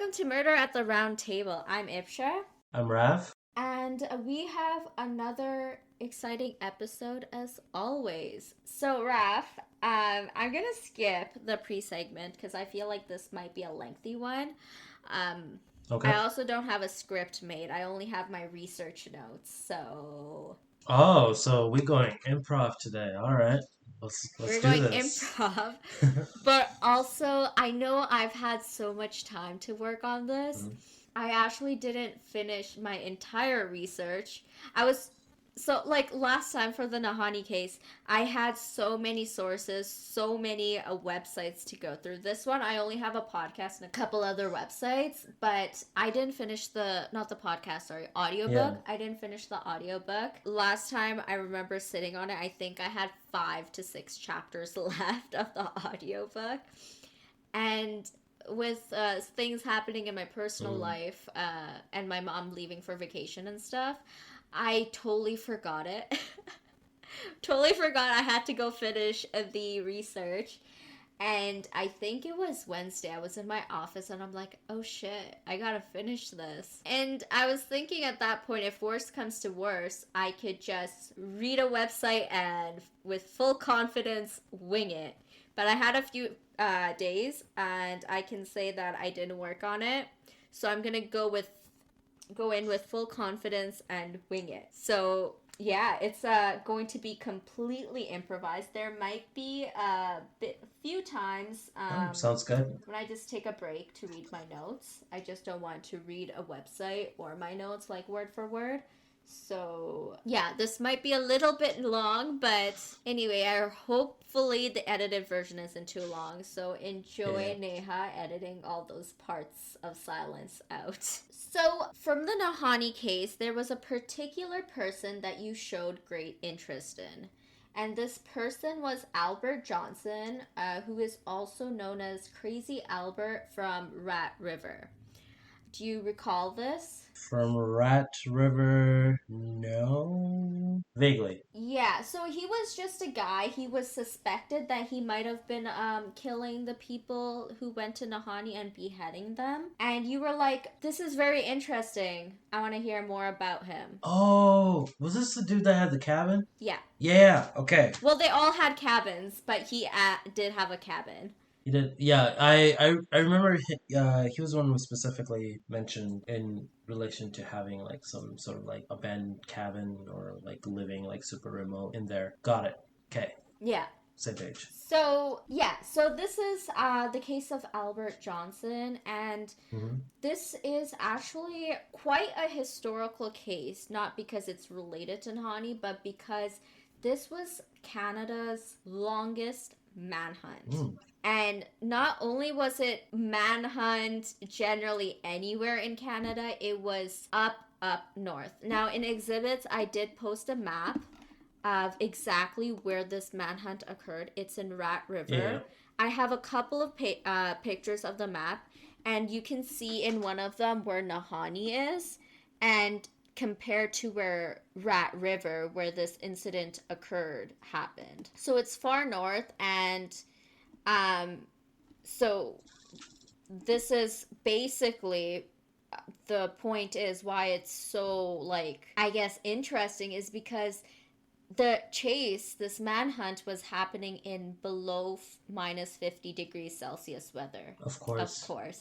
welcome to Murder at the Round Table. I'm Ipsha, I'm Raf. and we have another exciting episode as always. So, Raf, I'm gonna skip the pre-segment because I feel like this might be a lengthy one. Um, I Okay. also don't have a script made. I only have my research notes, so Oh, so we going improv today. All right. Let's we're do going this. improv. But also, I know I've had so much time to work on this. Mhm. I actually didn't finish my entire research. I was so like last time for the Nahanni case, I had so many sources, so many websites to go through. This one, I only have a podcast and a couple other websites, but I didn't finish the not the podcast, sorry, Yeah. audiobook. I didn't finish the audiobook. Last time I remember sitting on it, I think I had 5 to 6 chapters left of the audiobook. And with things happening in my personal Mm. life and my mom leaving for vacation and stuff, I totally forgot it. Totally forgot I had to go finish the research. And I think it was Wednesday. I was in my office and I'm like, oh shit, I gotta finish this. And I was thinking at that point, if worst comes to worst, I could just read a website and with full confidence wing it. But I had a few days and I can say that I didn't work on it. So I'm gonna go in with full confidence and wing it. So yeah, it's going to be completely improvised. There might be few times Oh, sounds good. when I just take a break to read my notes. I just don't want to read a website or my notes like word for word. So yeah, this might be a little bit long, but anyway, hopefully the edited version isn't too long. So Yeah. enjoy Neha editing all those parts of silence out. So from the Nahanni case, there was a particular person that you showed great interest in. And this person was Albert Johnson, who is also known as Crazy Albert from Rat River. Do you recall this? From Rat River, no. Vaguely. Yeah, so he was just a guy. He was suspected that he might have been killing the people who went to Nahanni and beheading them. And you were like, this is very interesting. I want to hear more about him. Oh, was this the dude that had the cabin? Yeah. Yeah. Okay. Well, they all had cabins, but he did have a cabin. He did. Yeah. I remember. He was the one who specifically mentioned in relation to having like some sort of like abandoned cabin or like living like super remote in there. Got it. Okay. Yeah. Same page. So, yeah, so this is the case of Albert Johnson, and Hmm. this is actually quite a historical case, not because it's related to Nahanni, but because this was Canada's longest manhunt. Mm. And not only was it manhunt generally anywhere in Canada, it was up north. Now, in exhibits, I did post a map of exactly where this manhunt occurred. It's in Rat Yeah. River. I have a couple of pictures of the map, and you can see in one of them where Nahanni is, and compared to where Rat River, where this incident occurred, happened. So it's far north, and um, so this is basically the point is why it's so like I guess interesting is because the chase, this manhunt, was happening in below minus 50 degrees Celsius weather. Of Of course. course.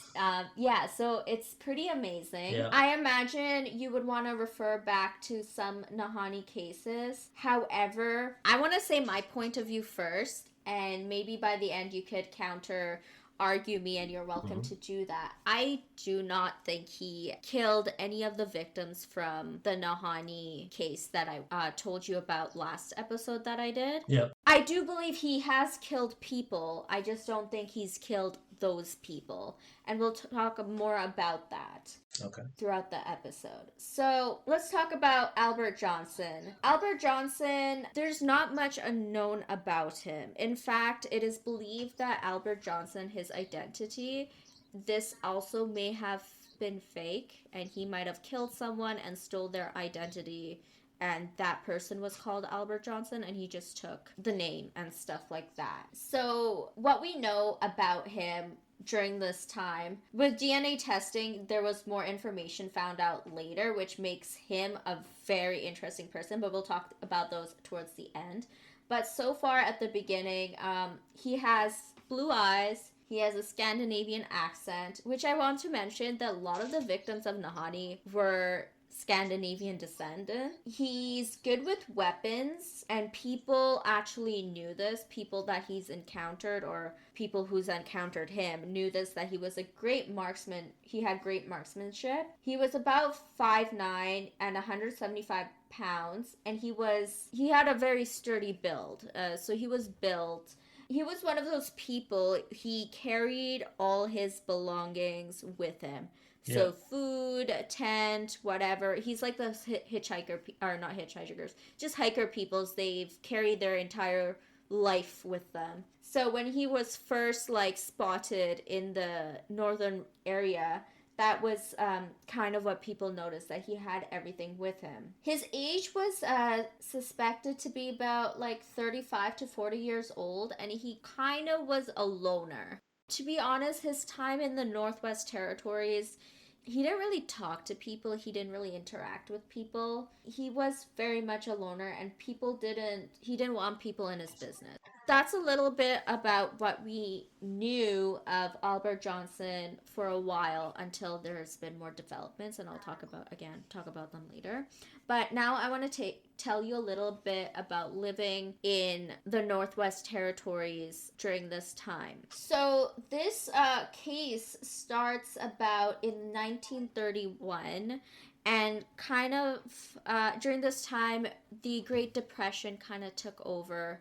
Yeah, so it's pretty amazing. Yeah. I imagine you would want to refer back to some Nahanni cases. However, I want to say my point of view first, and maybe by the end you could counter argue me and you're welcome Hmm. to do that. I do not think he killed any of the victims from the Nahanni case that I told you about last episode that I did. Yep. I do believe he has killed people. I just don't think he's killed those people. And we'll talk more about that Okay. throughout the episode. So let's talk about Albert Johnson. Albert Johnson, there's not much unknown about him. In fact, it is believed that Albert Johnson, his identity, this also may have been fake, and he might have killed someone and stole their identity, and that person was called Albert Johnson, and he just took the name and stuff like that. So what we know about him during this time. With DNA testing, there was more information found out later, which makes him a very interesting person, but we'll talk about those towards the end. But so far at the beginning, he has blue eyes. He has a Scandinavian accent, which I want to mention that a lot of the victims of Nahanni were Scandinavian descendant. He's good with weapons, and people actually knew this. People that he's encountered or people who's encountered him knew this, that he was a great marksman. He had great marksmanship. He was about 5'9" and 175 pounds, and he had a very sturdy build. So he was built. He was one of those people, he carried all his belongings with him. Yeah. So food, tent, whatever. He's like the hitchhiker, or not hitchhikers, just hiker peoples. They've carried their entire life with them. So when he was first like spotted in the northern area, that was kind of what people noticed, that he had everything with him. His age was suspected to be about like 35 to 40 years old, and he kind of was a loner. To be honest, his time in the Northwest Territories, he didn't really talk to people, he didn't really interact with people. He was very much a loner, and he didn't want people in his business. That's a little bit about what we knew of Albert Johnson for a while until there's been more developments, and I'll talk about them later. But now I want to tell you a little bit about living in the Northwest Territories during this time. So this case starts about in 1931, and kind of during this time, the Great Depression kind of took over.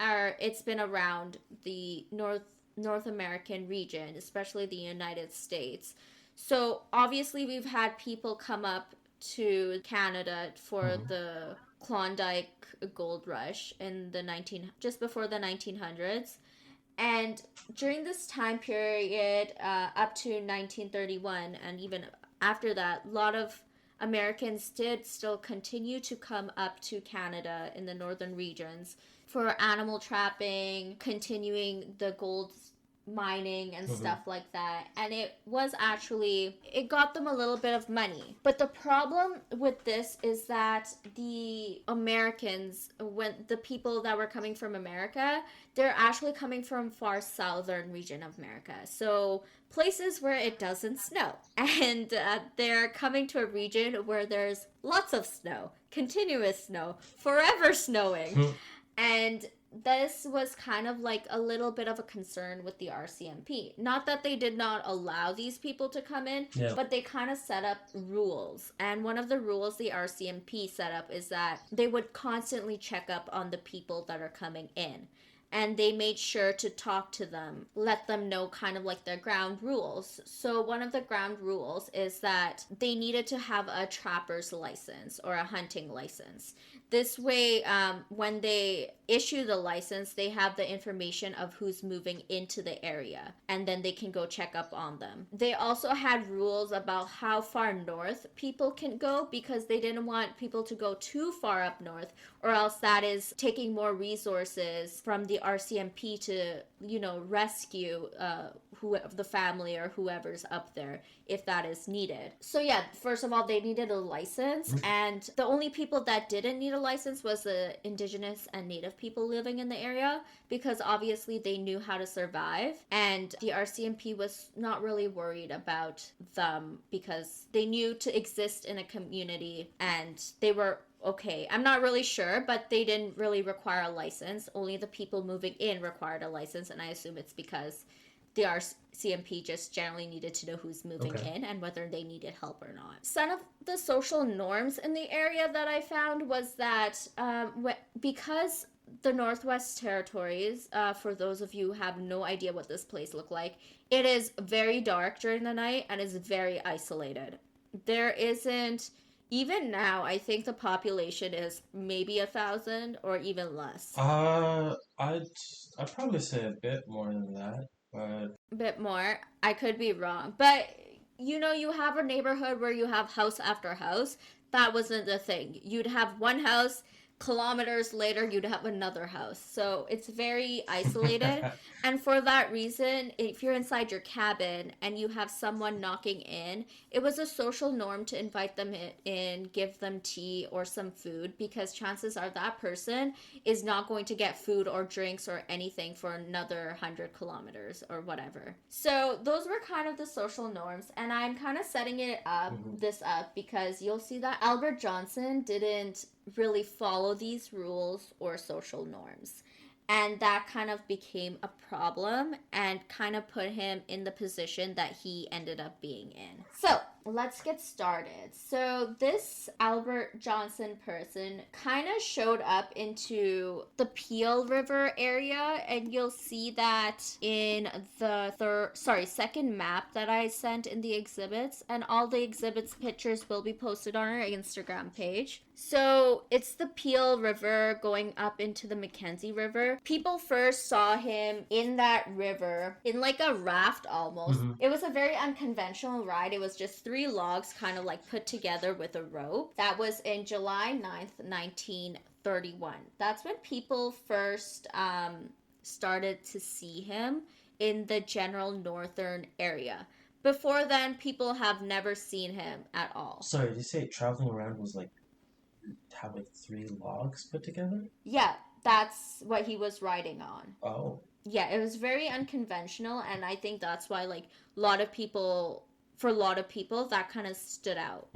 It's been around the North American region, especially the United States. So obviously we've had people come up to Canada for Mhm. the Klondike Gold Rush in the just before the 1900s. And during this time period, up to 1931, and even after that, a lot of Americans did still continue to come up to Canada in the northern regions for animal trapping, continuing the gold mining and Mhm. stuff like that. And it got them a little bit of money. But the problem with this is that the Americans, when the people that were coming from America, they're actually coming from far southern region of America. So places where it doesn't snow. And they're coming to a region where there's lots of snow, continuous snow, forever snowing. Mhm. And this was kind of like a little bit of a concern with the RCMP. Not that they did not allow these people to come in, Yeah. but they kind of set up rules. And one of the rules the RCMP set up is that they would constantly check up on the people that are coming in. And they made sure to talk to them, let them know kind of like their ground rules. So one of the ground rules is that they needed to have a trapper's license or a hunting license. This way, when they issue the license, they have the information of who's moving into the area, and then they can go check up on them. They also had rules about how far north people can go, because they didn't want people to go too far up north, or else that is taking more resources from the RCMP to, rescue the family or whoever's up there if that is needed. So yeah, first of all, they needed a license, and the only people that didn't need a license was the indigenous and native people living in the area, because obviously they knew how to survive, and the RCMP was not really worried about them because they knew to exist in a community and they were okay. I'm not really sure, but they didn't really require a license. Only the people moving in required a license, and I assume it's because the RCMP just generally needed to know who's moving Okay. in and whether they needed help or not. Some of the social norms in the area that I found was that because the Northwest Territories, for those of you who have no idea what this place looked like, it is very dark during the night and is very isolated. There isn't, even now, I think the population is maybe 1,000 or even less. I'd probably say a bit more than that, but Bit more. I could be wrong. But you have a neighborhood where you have house after house. That wasn't the thing. You'd have one house, kilometers later you'd have another house. So it's very isolated. And for that reason, if you're inside your cabin and you have someone knocking in, it was a social norm to invite them in, give them tea or some food, because chances are that person is not going to get food or drinks or anything for another 100 kilometers or whatever. So those were kind of the social norms, and I'm kind of setting it up, this up, because you'll see that Albert Johnson didn't really follow these rules or social norms. And that kind of became a problem and kind of put him in the position that he ended up being in. So let's get started. So this Albert Johnson person kind of showed up into the Peel River area, and you'll see that in the second map that I sent in the exhibits, and all the exhibits pictures will be posted on our Instagram page. So it's the Peel River going up into the Mackenzie River. People first saw him in that river in like a raft almost. It was a very unconventional ride. It was just 3 logs kind of like put together with a rope. That was in July 9th, 1931. That's when people first started to see him in the general northern area. Before then, people have never seen him at all. Sorry, did you say traveling around was like have like 3 logs put together? Yeah, that's what he was riding on. Oh. Yeah, it was very unconventional, and I think that's why like a lot of people that kind of stood out.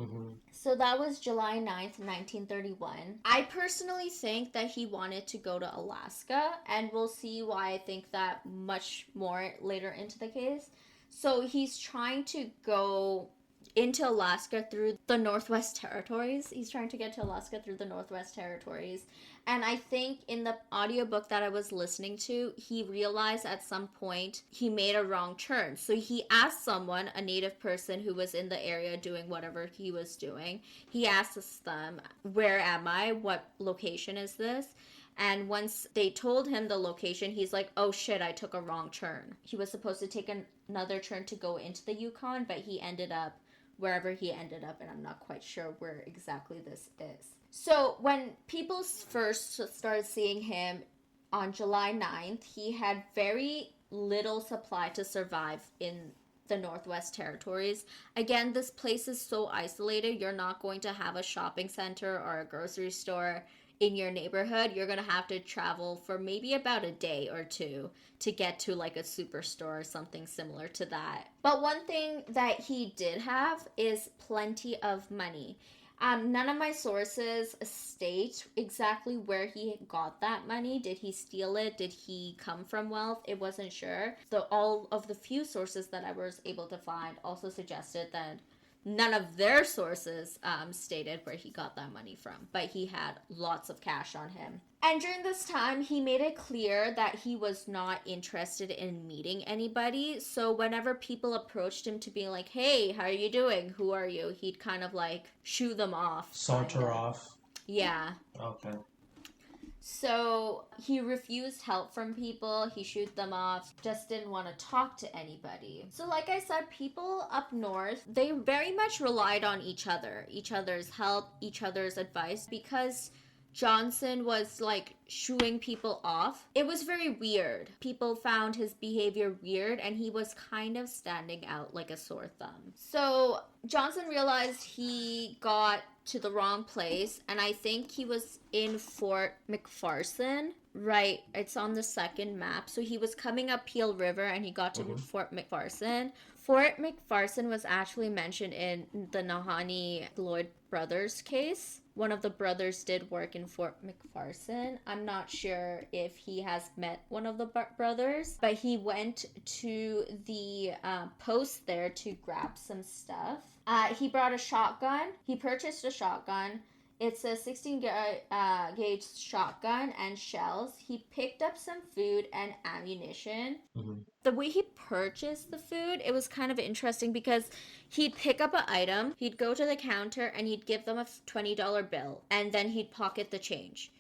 So that was July 9th, 1931. I personally think that he wanted to go to Alaska, and we'll see why I think that much more later into the case. So he's trying to go into Alaska through the Northwest Territories. He's trying to get to Alaska through the Northwest Territories. And I think in the audiobook that I was listening to, he realized at some point he made a wrong turn. So he asked someone, a native person who was in the area doing whatever he was doing, he asked them, "Where am I? What location is this?" And once they told him the location, he's like, "Oh shit, I took a wrong turn." He was supposed to take another turn to go into the Yukon, but he ended up wherever he ended up, and I'm not quite sure where exactly this is. So when people first started seeing him on July 9th, he had very little supply to survive in the Northwest Territories. Again, this place is so isolated, you're not going to have a shopping center or a grocery store in your neighborhood. You're gonna have to travel for maybe about a day or two to get to like a superstore or something similar to that. But one thing that he did have is plenty of money. None of my sources state exactly where he got that money. Did he steal it? Did he come from wealth? It wasn't sure. So all of the few sources that I was able to find also suggested that none of their sources stated where he got that money from, but he had lots of cash on him. And during this time, he made it clear that he was not interested in meeting anybody. So whenever people approached him to be like, "Hey, how are you doing? Who are you?" he'd kind of like shoo them off. Saunter off. Yeah. Okay. So he refused help from people, he shooed them off, just didn't want to talk to anybody. So like I said, people up north, they very much relied on each other's help, each other's advice, because Johnson was like shooing people off. It was very weird. People found his behavior weird, and he was kind of standing out like a sore thumb. So Johnson realized he got to the wrong place, and I think he was in Fort McPherson. Right, it's on the second map. So he was coming up Peel River, and he got to Fort McPherson. Fort McPherson was actually mentioned in the Nahanni Lloyd brothers case. One of the brothers did work in Fort McPherson. I'm not sure if he has met one of the brothers, but he went to the post there to grab some stuff. He brought a shotgun. He purchased a shotgun. It's a 16 gauge shotgun and shells. He picked up some food and ammunition. The way he purchased the food, it was kind of interesting because he'd pick up an item, he'd go to the counter, and he'd give them a $20 bill, and then he'd pocket the change.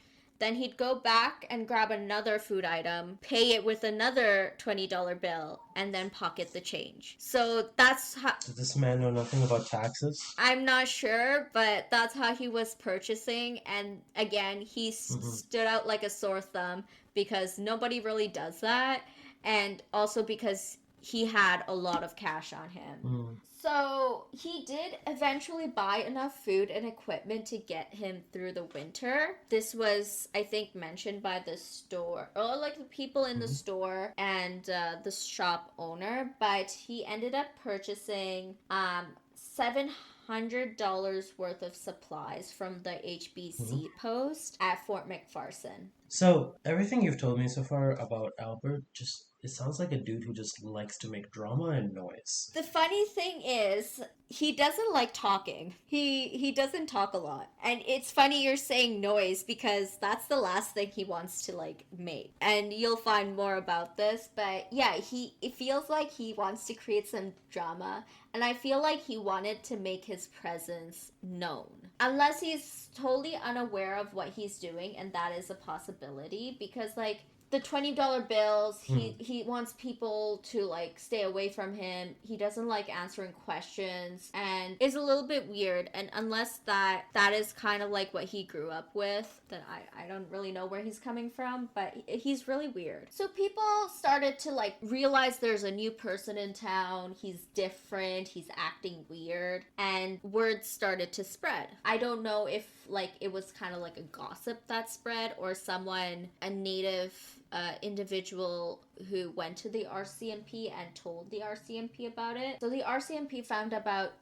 Then he'd go back and grab another food item, pay it with another $20 bill, and then pocket the change. So that's how. Does this man know nothing about taxes? I'm not sure, but that's how he was purchasing. And again, he Mm-hmm. stood out like a sore thumb because nobody really does that. And also because he had a lot of cash on him. Mm. So he did eventually buy enough food and equipment to get him through the winter. This was, I think, mentioned by the store, or like the people in the Mm-hmm. store and the shop owner. But he ended up purchasing $700 worth of supplies from the Mm-hmm. HBC post at Fort McPherson. So everything you've told me so far about Albert, just it sounds like a dude who just likes to make drama and noise. The funny thing is, he doesn't like talking. He doesn't talk a lot. And it's funny you're saying noise because that's the last thing he wants to like make. And you'll find more about this, but yeah, it feels like he wants to create some drama, and I feel like he wanted to make his presence known. Unless he's totally unaware of what he's doing, and that is a possibility because like the $20 bills, Mm. he wants people to like stay away from him. He doesn't like answering questions and is a little bit weird. And unless that is kind of like what he grew up with, then I don't really know where he's coming from, but he's really weird. So people started to like realize there's a new person in town. He's different, he's acting weird, and word started to spread. I don't know if like it was kind of like a gossip that spread, or someone, a native individual who went to the RCMP and told the RCMP about it. So the RCMP found about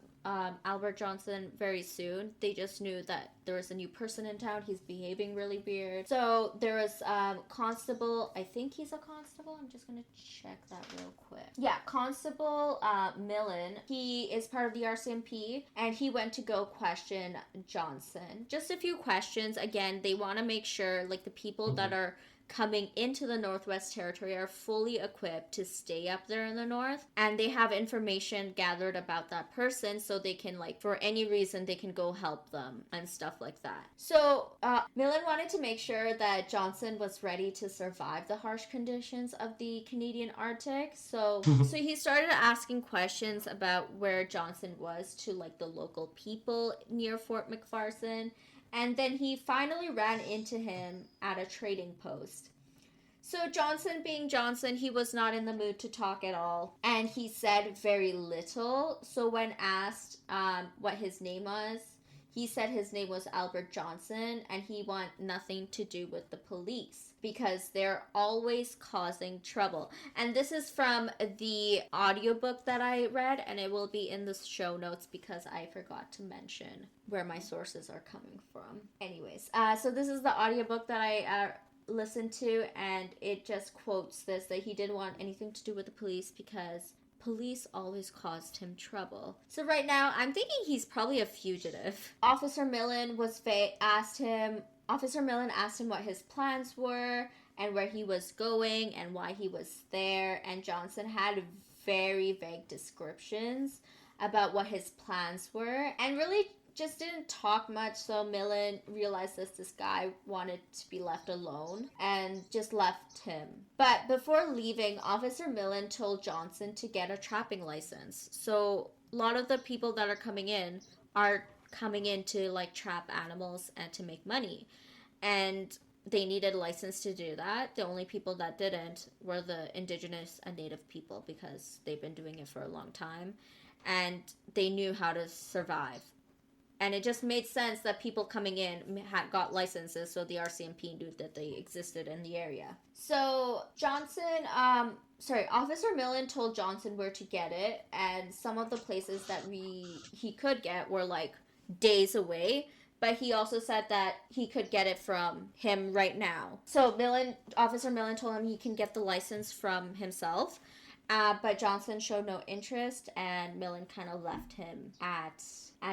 Albert Johnson very soon. They just knew that there was a new person in town. He's behaving really weird. So there was Constable, I think he's a constable. I'm just gonna check that real quick. Yeah, Constable Millen. He is part of the RCMP, and he went to go question Johnson. Just a few questions. Again, they want to make sure like the people Mm-hmm. that are coming into the Northwest Territory are fully equipped to stay up there in the north, and they have information gathered about that person so they can like for any reason they can go help them and stuff like that. So Millen wanted to make sure that Johnson was ready to survive the harsh conditions of the Canadian Arctic. So he started asking questions about where Johnson was to like the local people near Fort McPherson. And then he finally ran into him at a trading post. So Johnson, being Johnson, he was not in the mood to talk at all, and he said very little. So when asked what his name was, he said his name was Albert Johnson, and he want nothing to do with the police because they're always causing trouble. And this is from the audiobook that I read, and it will be in the show notes because I forgot to mention where my sources are coming from. Anyways, so this is the audiobook that I listened to, and it just quotes this, that he didn't want anything to do with the police because police always caused him trouble. So right now, I'm thinking he's probably a fugitive. Officer Millen asked him what his plans were and where he was going and why he was there, and Johnson had very vague descriptions about what his plans were and really just didn't talk much. So Millen realized this guy wanted to be left alone and just left him. But before leaving, Officer Millen told Johnson to get a trapping license. So a lot of the people that are coming in to like trap animals and to make money, and they needed a license to do that. The only people that didn't were the indigenous and native people because they've been doing it for a long time and they knew how to survive. And it just made sense that people coming in had got licenses, so the RCMP knew that they existed in the area. So Officer Millen told Johnson where to get it, and some of the places that he could get were like days away. But he also said that he could get it from him right now. So Officer Millen told him he can get the license from himself. But Johnson showed no interest, and Millen kind of left him at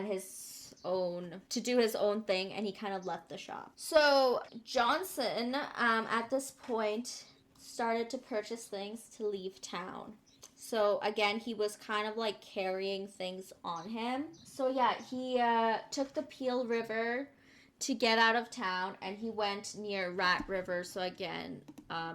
his own to do his own thing, and he kind of left the shop. So Johnson at this point started to purchase things to leave town. So again, he was kind of like carrying things on him. So yeah, he took the Peel River to get out of town, and he went near Rat River. So again,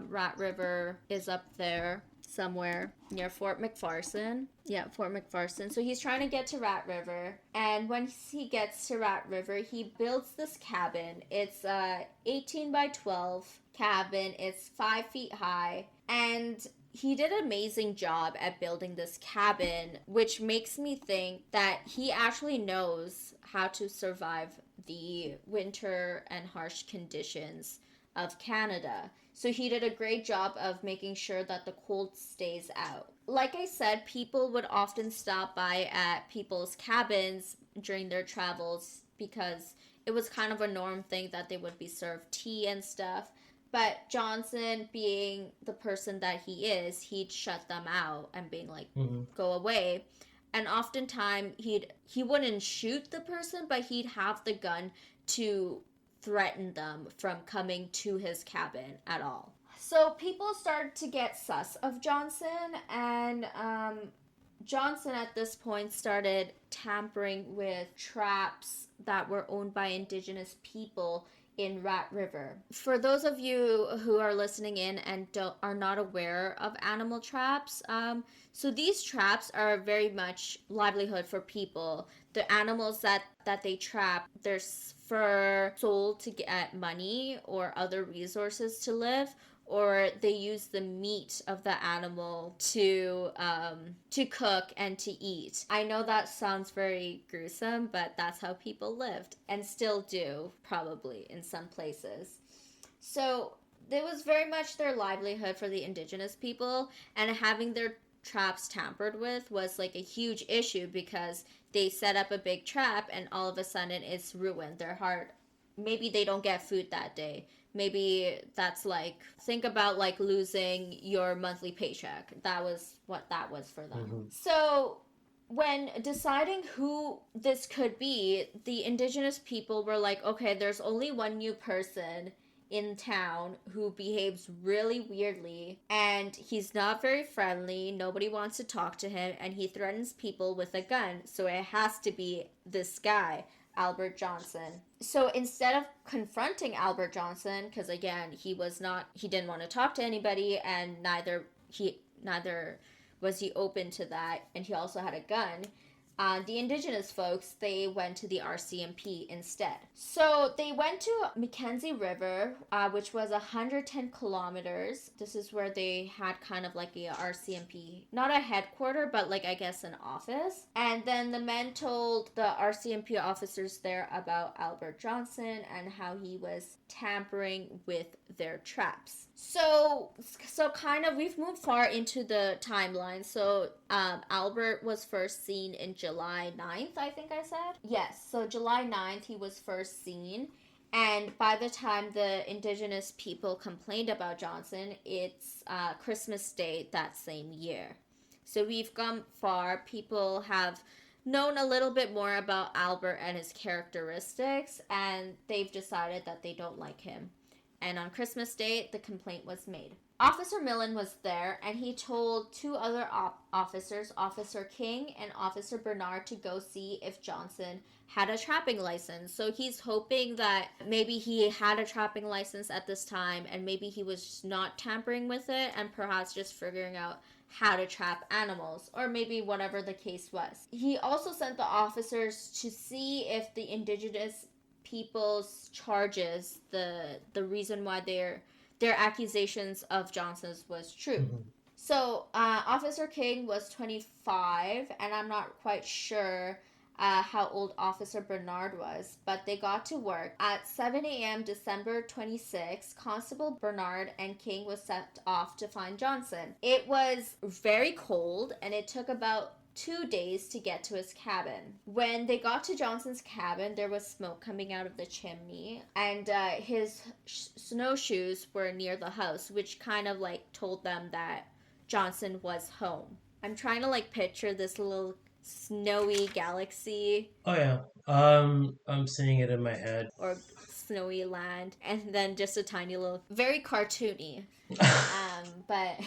Rat River is up there somewhere near Fort McPherson. Yeah, Fort McPherson. So he's trying to get to Rat River, and when he gets to Rat River, he builds this cabin. It's a 18 by 12 cabin. It's 5 feet high, and he did an amazing job at building this cabin, which makes me think that he actually knows how to survive the winter and harsh conditions of Canada. So he did a great job of making sure that the cold stays out. Like I said, people would often stop by at people's cabins during their travels because it was kind of a norm thing that they would be served tea and stuff. But Johnson, being the person that he is, he'd shut them out and being like, go away. And oftentimes he wouldn't shoot the person, but he'd have the gun to threaten them from coming to his cabin at all. So people started to get sus of Johnson, and Johnson at this point started tampering with traps that were owned by Indigenous people in Rat River. For those of you who are listening in and are not aware of animal traps, so these traps are very much livelihood for people. The animals that they trap, they're for sold to get money or other resources to live, or they use the meat of the animal to cook and to eat. I know that sounds very gruesome, but that's how people lived and still do, probably in some places. So it was very much their livelihood for the Indigenous people, and having their traps tampered with was like a huge issue because they set up a big trap and all of a sudden it's ruined. Their heart, maybe they don't get food that day. Maybe that's like, think about like losing your monthly paycheck. That was what that was for them. So when deciding who this could be, the Indigenous people were like, okay, there's only one new person in town who behaves really weirdly, and he's not very friendly. Nobody wants to talk to him, and he threatens people with a gun. So it has to be this guy, Albert Johnson. So instead of confronting Albert Johnson, because again, he didn't want to talk to anybody, and neither was he open to that, and he also had a gun. The Indigenous folks, they went to the RCMP instead. So they went to Mackenzie River, which was 110 kilometers. This is where they had kind of like a RCMP, not a headquarter, but like I guess an office. And then the men told the RCMP officers there about Albert Johnson and how he was tampering with their traps. So kind of we've moved far into the timeline. So Albert was first seen in July 9th, I think I said. Yes, so July 9th he was first seen. And by the time the Indigenous people complained about Johnson, it's Christmas Day that same year. So we've gone far. People have known a little bit more about Albert and his characteristics, and they've decided that they don't like him. And on Christmas Day, the complaint was made. Officer Millen was there, and he told two other officers, Officer King and Officer Bernard, to go see if Johnson had a trapping license. So he's hoping that maybe he had a trapping license at this time, and maybe he was not tampering with it, and perhaps just figuring out how to trap animals, or maybe whatever the case was. He also sent the officers to see if the Indigenous people's charges, the reason why their accusations of Johnson's was true. So Officer King was 25, and I'm not quite sure how old Officer Bernard was, but they got to work. At 7 a.m. December 26, Constable Bernard and King was sent off to find Johnson. It was very cold, and it took about 2 days to get to his cabin. When they got to Johnson's cabin, there was smoke coming out of the chimney, and his snowshoes were near the house, which kind of like told them that Johnson was home. I'm trying to like picture this little snowy galaxy. Oh yeah. I'm seeing it in my head. Or snowy land, and then just a tiny little, very cartoony. But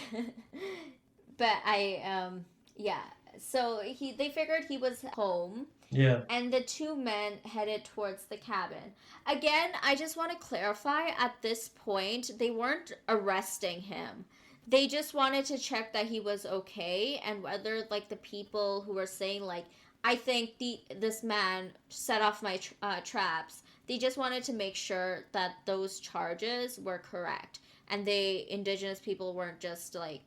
yeah. So they figured he was home, Yeah. and the two men headed towards the cabin. Again, I just want to clarify, at this point, they weren't arresting him. They just wanted to check that he was okay, and whether like the people who were saying like, I think this man set off my traps. They just wanted to make sure that those charges were correct, and they indigenous people weren't just like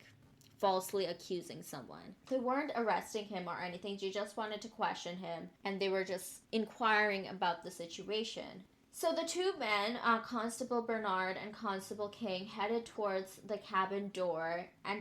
falsely accusing someone. They weren't arresting him or anything, they just wanted to question him, and they were just inquiring about the situation. So the two men, Constable Bernard and Constable King, headed towards the cabin door, and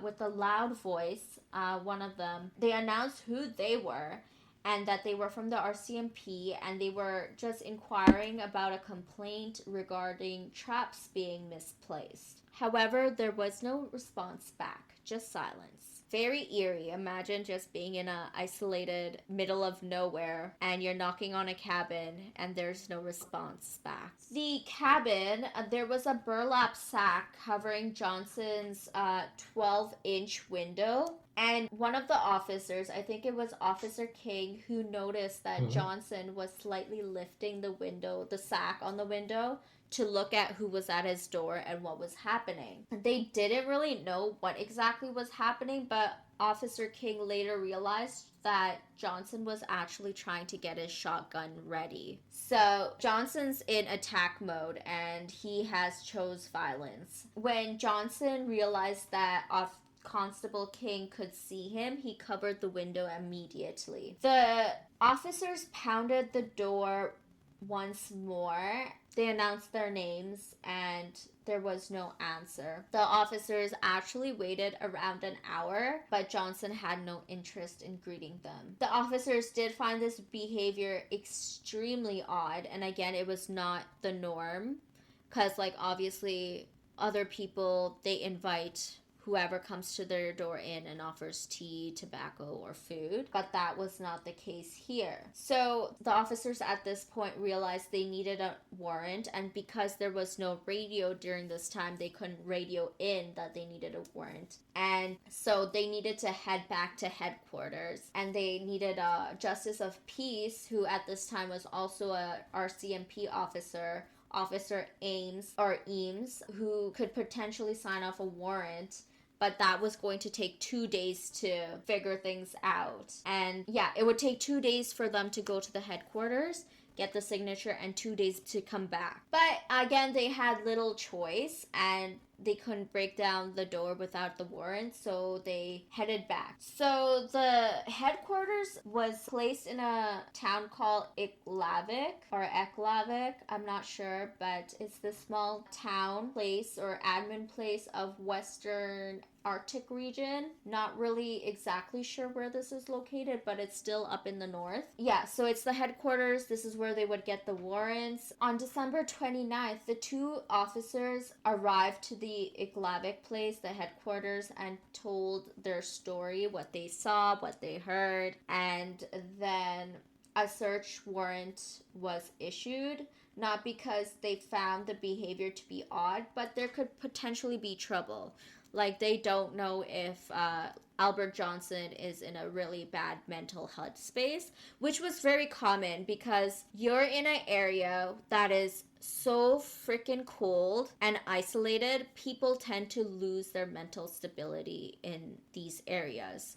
with a loud voice, one of them, they announced who they were and that they were from the RCMP, and they were just inquiring about a complaint regarding traps being misplaced. However, there was no response back, just silence. Very eerie. Imagine just being in a isolated middle of nowhere and you're knocking on a cabin and there's no response back. The cabin, there was a burlap sack covering Johnson's 12-inch window. And one of the officers, I think it was Officer King, who noticed that Hmm. Johnson was slightly lifting the sack on the window to look at who was at his door and what was happening. They didn't really know what exactly was happening, but Officer King later realized that Johnson was actually trying to get his shotgun ready. So Johnson's in attack mode and he has chose violence. When Johnson realized that Constable King could see him, he covered the window immediately. The officers pounded the door once more. They announced their names and there was no answer. The officers actually waited around an hour, but Johnson had no interest in greeting them. The officers did find this behavior extremely odd, and again, it was not the norm, because, like, obviously, other people they invite whoever comes to their door in and offers tea, tobacco, or food. But that was not the case here. So the officers at this point realized they needed a warrant, and because there was no radio during this time, they couldn't radio in that they needed a warrant. And so they needed to head back to headquarters, and they needed a justice of peace, who at this time was also a RCMP officer, Officer Eames, who could potentially sign off a warrant, but that was going to take 2 days to figure things out. And yeah, it would take 2 days for them to go to the headquarters, get the signature, and 2 days to come back. But again, they had little choice, and they couldn't break down the door without the warrant, so they headed back. So the headquarters was placed in a town called Eklavik, I'm not sure, but it's the small town place or admin place of Western Arctic region. Not really exactly sure where this is located, but it's still up in the north. Yeah, so it's the headquarters. This is where they would get the warrants. On December 29th, the two officers arrived to the Iklavik place, the headquarters, and told their story, what they saw, what they heard, and then a search warrant was issued. Not because they found the behavior to be odd, but there could potentially be trouble. Like, they don't know if Albert Johnson is in a really bad mental health space, which was very common because you're in an area that is so freaking cold and isolated. People tend to lose their mental stability in these areas.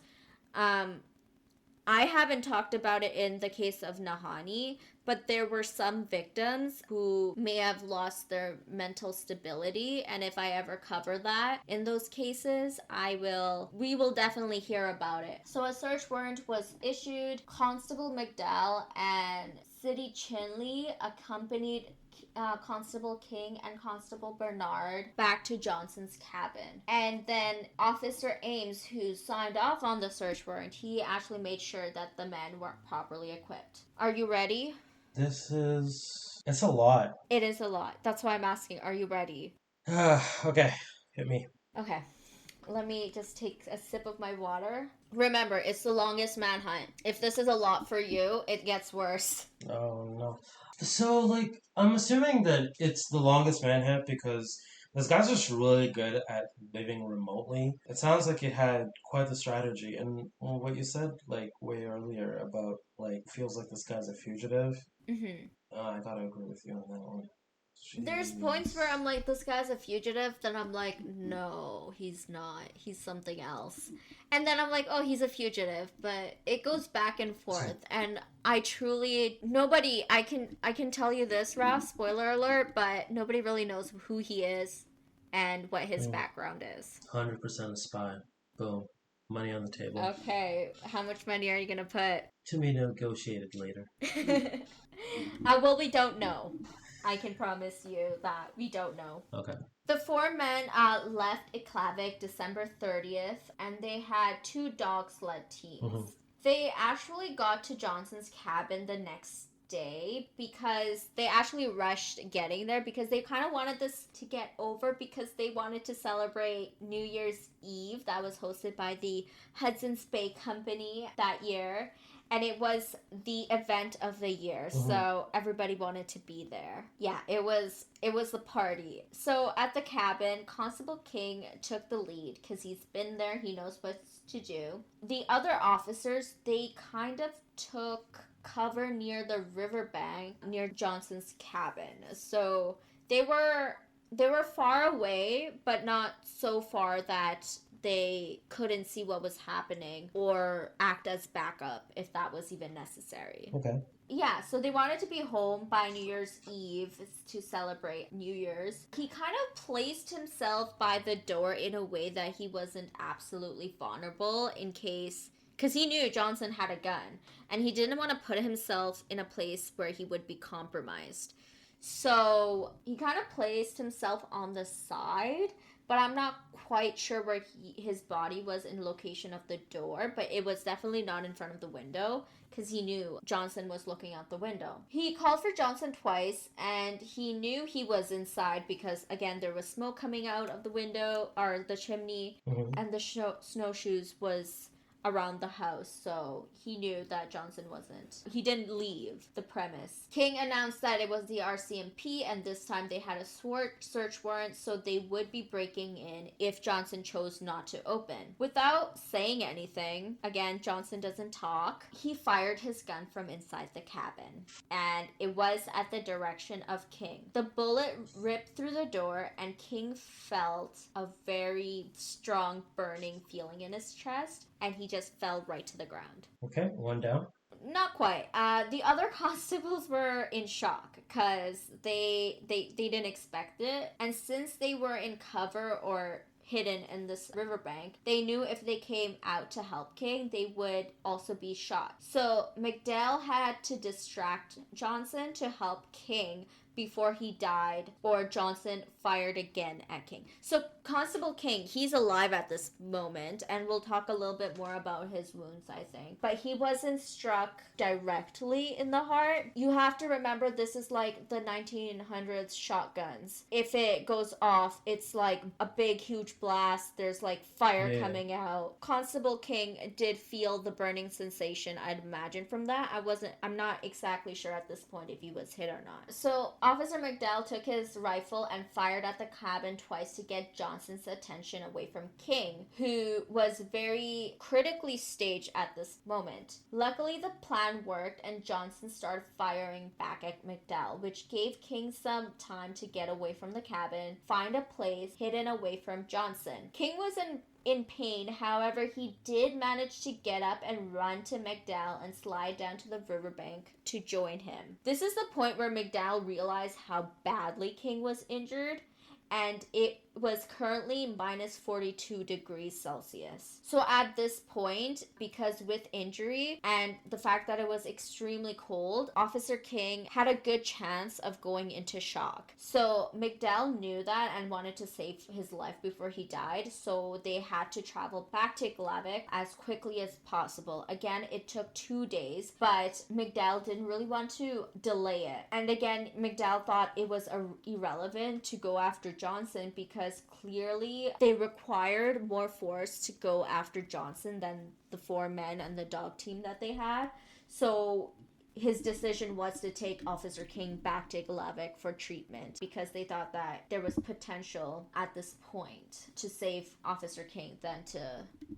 I haven't talked about it in the case of Nahanni, but there were some victims who may have lost their mental stability, and if I ever cover that in those cases, we will definitely hear about it. So a search warrant was issued. Constable McDowell and City Chinley accompanied Constable King and Constable Bernard back to Johnson's cabin. And then Officer Ames, who signed off on the search warrant, he actually made sure that the men were properly equipped. Are you ready? It's a lot. It is a lot. That's why I'm asking, are you ready? Okay, hit me. Okay. Let me just take a sip of my water. Remember, it's the longest manhunt. If this is a lot for you, it gets worse. Oh no. So, like, I'm assuming that it's the longest manhunt because This guy's just really good at living remotely. It sounds like it had quite the strategy. And well, what you said, like, way earlier about, like, feels like this guy's a fugitive, Hmm. I gotta agree with you on that one. There's points where Jeez. I'm like, this guy's a fugitive. Then I'm like, no, he's not. He's something else. And then I'm like, oh, he's a fugitive. But it goes back and forth. And I truly, nobody, I can tell you this, Ralph, spoiler alert, but nobody really knows who he is and what his Mm, background is. 100% a spy. Boom. Money on the table. Okay, how much money are you gonna put? To be negotiated later. Well, we don't know. I can promise you that we don't know. Okay. The four men left Iklavik December 30th, and they had two dog sled Mm-hmm. teams. They actually got to Johnson's cabin the next day because they actually rushed getting there because they kind of wanted this to get over because they wanted to celebrate New Year's Eve that was hosted by the Hudson's Bay Company that year, and it was the event of the year, Mm-hmm. so everybody wanted to be there. Yeah, it was the party. So at the cabin, Constable King took the lead because he's been there, he knows what to do. The other officers, they kind of took cover near the riverbank near Johnson's cabin. So they were they were far away, but not so far that they couldn't see what was happening or act as backup if that was even necessary. Okay. Yeah, so they wanted to be home by New Year's Eve to celebrate New Year's. He kind of placed himself by the door in a way that he wasn't absolutely vulnerable in case, because he knew Johnson had a gun and he didn't want to put himself in a place where he would be compromised. So he kind of placed himself on the side, but I'm not quite sure where his body was in location of the door, but it was definitely not in front of the window because he knew Johnson was looking out the window. He called for Johnson twice and he knew he was inside because, again, there was smoke coming out of the window or the chimney, Mm-hmm. and the snowshoes was around the house, so he knew that Johnson wasn't. He didn't leave the premise. King announced that it was the RCMP, and this time they had a search warrant, so they would be breaking in if Johnson chose not to open. Without saying anything, again, Johnson doesn't talk, he fired his gun from inside the cabin, and it was at the direction of King. The bullet ripped through the door, and King felt a very strong burning feeling in his chest, and he just fell right to the ground. Okay. One down. Not quite. The other constables were in shock because they didn't expect it, and since they were in cover or hidden in this riverbank, they knew if they came out to help King, they would also be shot. So McDowell had to distract Johnson to help King before he died, or Johnson fired again at King. So Constable King, he's alive at this moment, and we'll talk a little bit more about his wounds, I think. But he wasn't struck directly in the heart. You have to remember this is like the 1900s shotguns. If it goes off, it's like a big, huge blast. There's like fire Yeah. coming out. Constable King did feel the burning sensation, I'd imagine, from that. I'm not exactly sure at this point if he was hit or not. So Officer McDowell took his rifle and fired at the cabin twice to get Johnson's attention away from King, who was very critically staged at this moment. Luckily, the plan worked and Johnson started firing back at McDowell, which gave King some time to get away from the cabin, find a place hidden away from Johnson. King was in pain. However, he did manage to get up and run to McDowell and slide down to the riverbank to join him. This is the point where McDowell realized how badly King was injured, and it was currently minus 42 degrees Celsius. So at this point, because with injury and the fact that it was extremely cold, Officer King had a good chance of going into shock. So McDowell knew that and wanted to save his life before he died, so they had to travel back to Glavik as quickly as possible. Again, it took 2 days, but McDowell didn't really want to delay it. And again, McDowell thought it was irrelevant to go after Johnson because clearly they required more force to go after Johnson than the four men and the dog team that they had. So his decision was to take Officer King back to Iglavik for treatment because they thought that there was potential at this point to save Officer King than to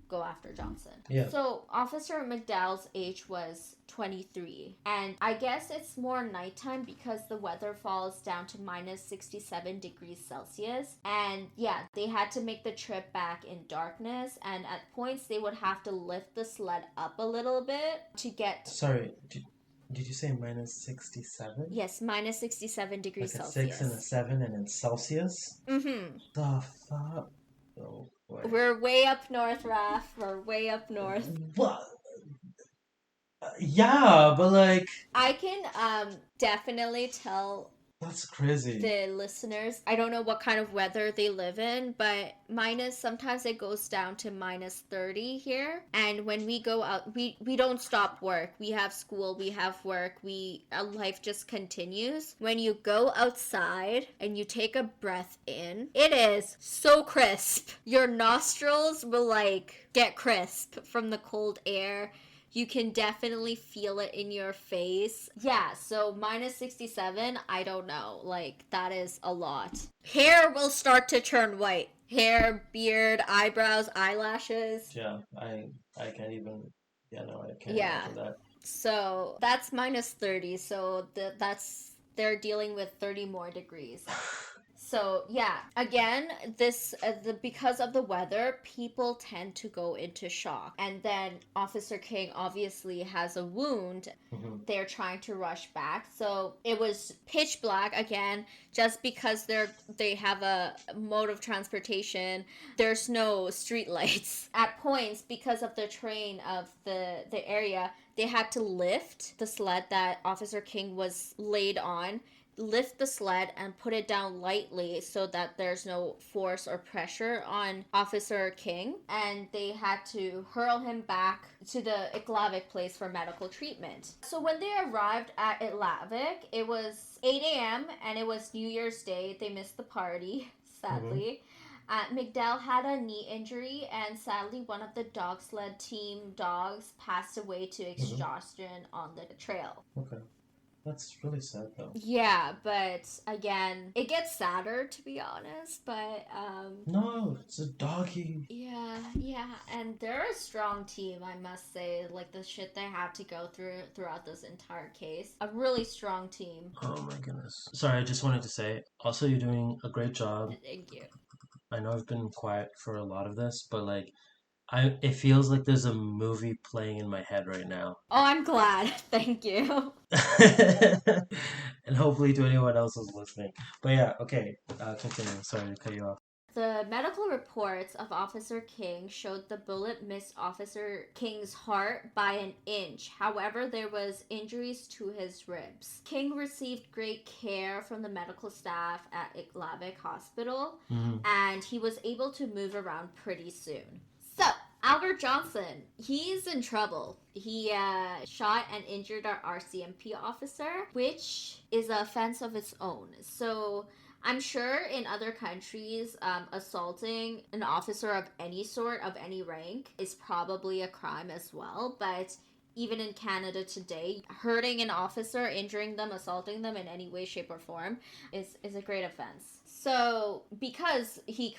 go after Johnson. Yeah. So Officer McDowell's age was 23, and I guess it's more nighttime because the weather falls down to minus 67 degrees Celsius, and yeah, they had to make the trip back in darkness, and at points they would have to lift the sled up a little bit to get. Sorry, did you say minus 67? Yes, minus 67 degrees Like a Celsius. 6 and a 7 and in Celsius? Mm-hmm. The fuck? Oh, boy. We're way up north, Raph. We're way up north. What? Yeah, but like, I can definitely tell that's crazy. the listeners. I don't know what kind of weather they live in, but sometimes it goes down to minus 30 here. And when we go out, we don't stop work. We have school, we have work, life just continues. When you go outside and you take a breath in, it is so crisp. Your nostrils will like get crisp from the cold air. You can definitely feel it in your face. Yeah, so minus 67, I don't know. Like, that is a lot. Hair will start to turn white. Hair, beard, eyebrows, eyelashes. Yeah, I can't even. Yeah, no, I can't Yeah. imagine that. So that's minus 30. So they're dealing with 30 more degrees. So yeah, again, because of the weather, people tend to go into shock. And then Officer King obviously has a wound. Mm-hmm. They're trying to rush back. So it was pitch black again, just because they have a mode of transportation. There's no street lights. At points, because of the terrain of the area, they had to lift the sled that Officer King was laid on, lift the sled and put it down lightly so that there's no force or pressure on Officer King, and they had to hurl him back to the Iglavik place for medical treatment. So when they arrived at Iglavik, it was 8 a.m. and it was New Year's Day. They missed the party, sadly. McDowell had a knee injury, and sadly one of the dog sled team dogs passed away to exhaustion on the trail. Okay. That's really sad, though. Yeah, but again, it gets sadder, to be honest, but No, it's a doggy. Yeah, and they're a strong team, I must say. Like, the shit they had to go throughout this entire case. A really strong team. Oh my goodness. Sorry, I just wanted to say, also, you're doing a great job. Thank you. I know I've been quiet for a lot of this, but like, it feels like there's a movie playing in my head right now. Oh, I'm glad. Thank you. And hopefully to anyone else who's listening. But yeah, okay, continue. Sorry to cut you off. The medical reports of Officer King showed the bullet missed Officer King's heart by an inch. However, there was injuries to his ribs. King received great care from the medical staff at Iglavik Hospital, and he was able to move around pretty soon. So, Albert Johnson, he's in trouble. He shot and injured our RCMP officer, which is an offense of its own. So, I'm sure in other countries, assaulting an officer of any sort, of any rank, is probably a crime as well. But even in Canada today, hurting an officer, injuring them, assaulting them in any way, shape, or form is a great offense. So, because he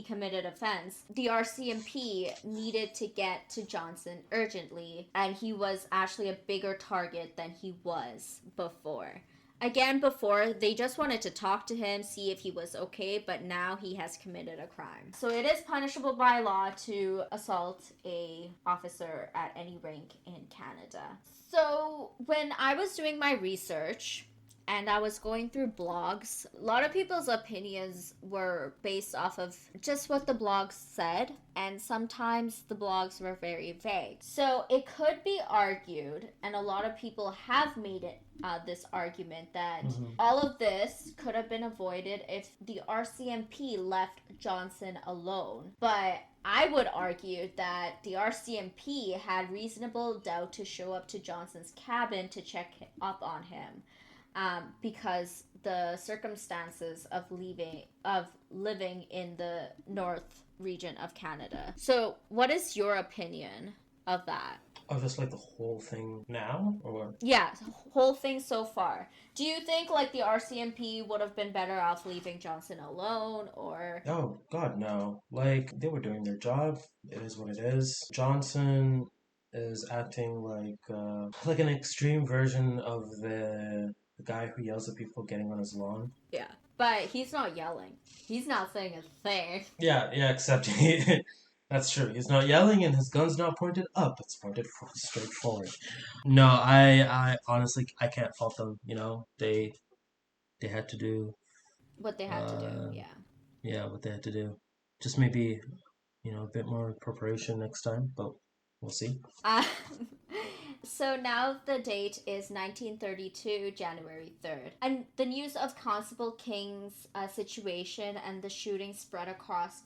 committed offense, the RCMP needed to get to Johnson urgently, and he was actually a bigger target than he was before. Again, before, they just wanted to talk to him, see if he was okay, but now he has committed a crime. So it is punishable by law to assault a officer at any rank in Canada. So when I was doing my research and I was going through blogs, a lot of people's opinions were based off of just what the blogs said, and sometimes the blogs were very vague. So it could be argued, and a lot of people have made it this argument, that all of this could have been avoided if the RCMP left Johnson alone. But I would argue that the RCMP had reasonable doubt to show up to Johnson's cabin to check up on him. Because the circumstances of living in the north region of Canada. So what is your opinion of that? Oh, just like the whole thing now, or Yeah, whole thing so far. Do you think like the RCMP would have been better off leaving Johnson alone, or oh God, no! Like they were doing their job. It is what it is. Johnson is acting like an extreme version of the guy who yells at people getting on his lawn. yeah? But he's not yelling. He's not saying a thing. Yeah, yeah. Except he, that's true. He's not yelling, and his gun's not pointed up. It's pointed straight forward. No, I honestly, I can't fault them. They had to do, What they had to do, uh, yeah. yeah, what they had to do. Just maybe, a bit more preparation next time, but we'll see. Uh, so now the date is 1932, January 3rd. And the news of Constable King's situation and the shooting spread across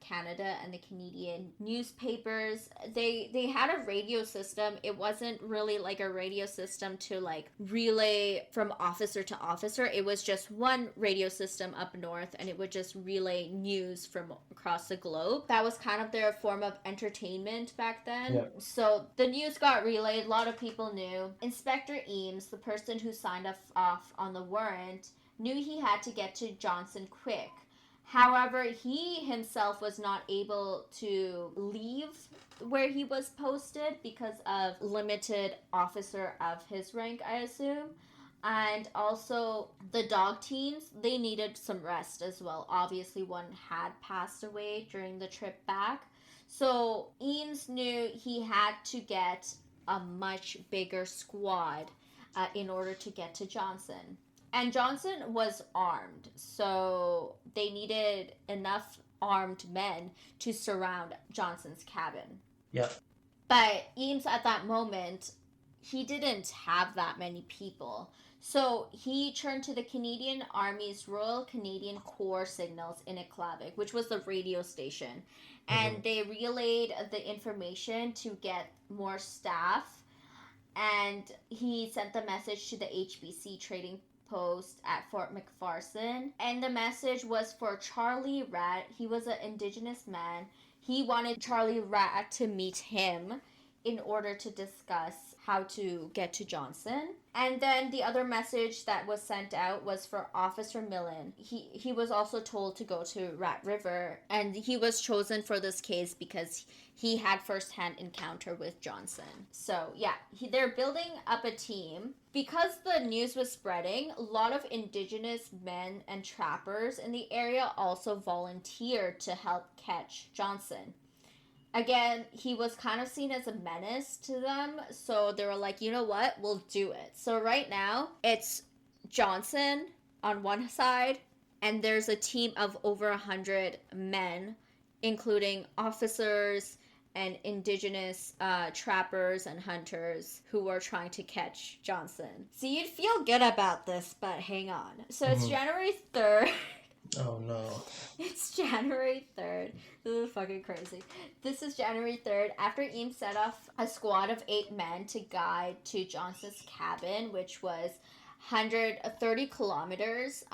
Canada and the Canadian newspapers. They had a radio system. It wasn't really like a radio system to like relay from officer to officer. It was just one radio system up north, and it would just relay news from across the globe. That was kind of their form of entertainment back then. Yeah. So the news got relayed. A lot of people knew. Inspector Eames, the person who signed off on the warrant, knew he had to get to Johnson quick. However, he himself was not able to leave where he was posted because of limited officer of his rank, I assume. And also the dog teams, they needed some rest as well. Obviously, one had passed away during the trip back. So Eames knew he had to get a much bigger squad in order to get to Johnson. And Johnson was armed, so they needed enough armed men to surround Johnson's cabin. Yeah. But Eames at that moment, he didn't have that many people. So he turned to the Canadian Army's Royal Canadian Corps signals in Iklavik, which was the radio station. Hmm. And they relayed the information to get more staff. And he sent the message to the HBC trading post at Fort McPherson. And the message was for Charlie Rat. He was an Indigenous man. He wanted Charlie Rat to meet him in order to discuss how to get to Johnson. And then the other message that was sent out was for Officer Millen. He was also told to go to Rat River, and he was chosen for this case because he had first-hand encounter with Johnson. So yeah, they're building up a team. Because the news was spreading, a lot of Indigenous men and trappers in the area also volunteered to help catch Johnson. Again, he was kind of seen as a menace to them, so they were like, you know what, we'll do it. So right now, it's Johnson on one side, and there's a team of over 100 men, including officers and Indigenous trappers and hunters who were trying to catch Johnson. So you'd feel good about this, but hang on. So it's Hmm. January 3rd. Oh no. It's January 3rd. This is fucking crazy. This is January 3rd. After Eames set off a squad of 8 men to guide to Johnson's cabin, which was 130 kilometers.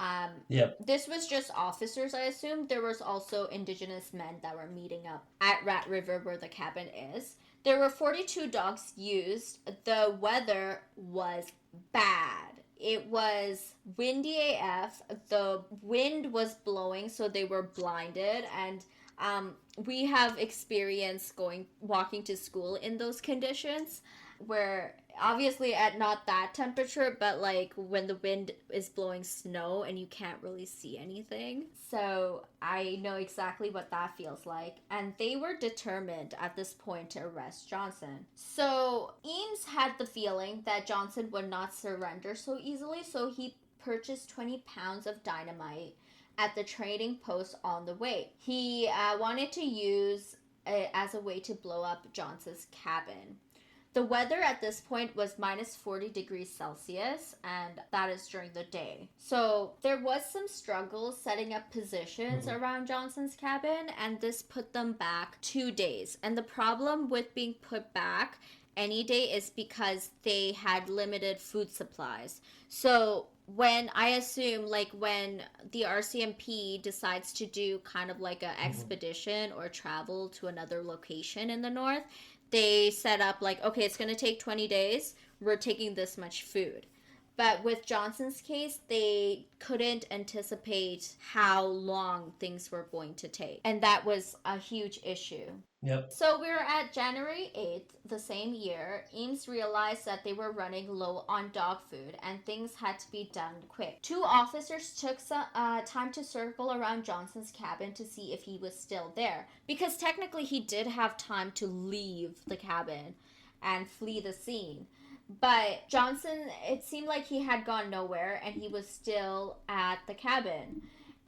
Yep. This was just officers, I assume. There was also Indigenous men that were meeting up at Rat River where the cabin is. There were 42 dogs used. The weather was bad. It was windy AF. The wind was blowing, so they were blinded. And we have experience walking to school in those conditions, where obviously at not that temperature, but like when the wind is blowing snow and you can't really see anything. So I know exactly what that feels like. And they were determined at this point to arrest Johnson. So Eames had the feeling that Johnson would not surrender so easily, so he purchased 20 pounds of dynamite at the trading post on the way. He wanted to use it as a way to blow up Johnson's cabin. The weather at this point was minus 40 degrees Celsius, and that is during the day. So there was some struggle setting up positions Hmm. around Johnson's cabin, and this put them back 2 days. And the problem with being put back any day is because they had limited food supplies. So when I assume like when the RCMP decides to do kind of like an Hmm. expedition or travel to another location in the north, they set up like, okay, it's going to take 20 days. We're taking this much food. But with Johnson's case, they couldn't anticipate how long things were going to take. And that was a huge issue. Yep. So we were at January 8th, the same year. Eames realized that they were running low on dog food and things had to be done quick. Two officers took some time to circle around Johnson's cabin to see if he was still there. Because technically he did have time to leave the cabin and flee the scene. But Johnson, it seemed like he had gone nowhere and he was still at the cabin.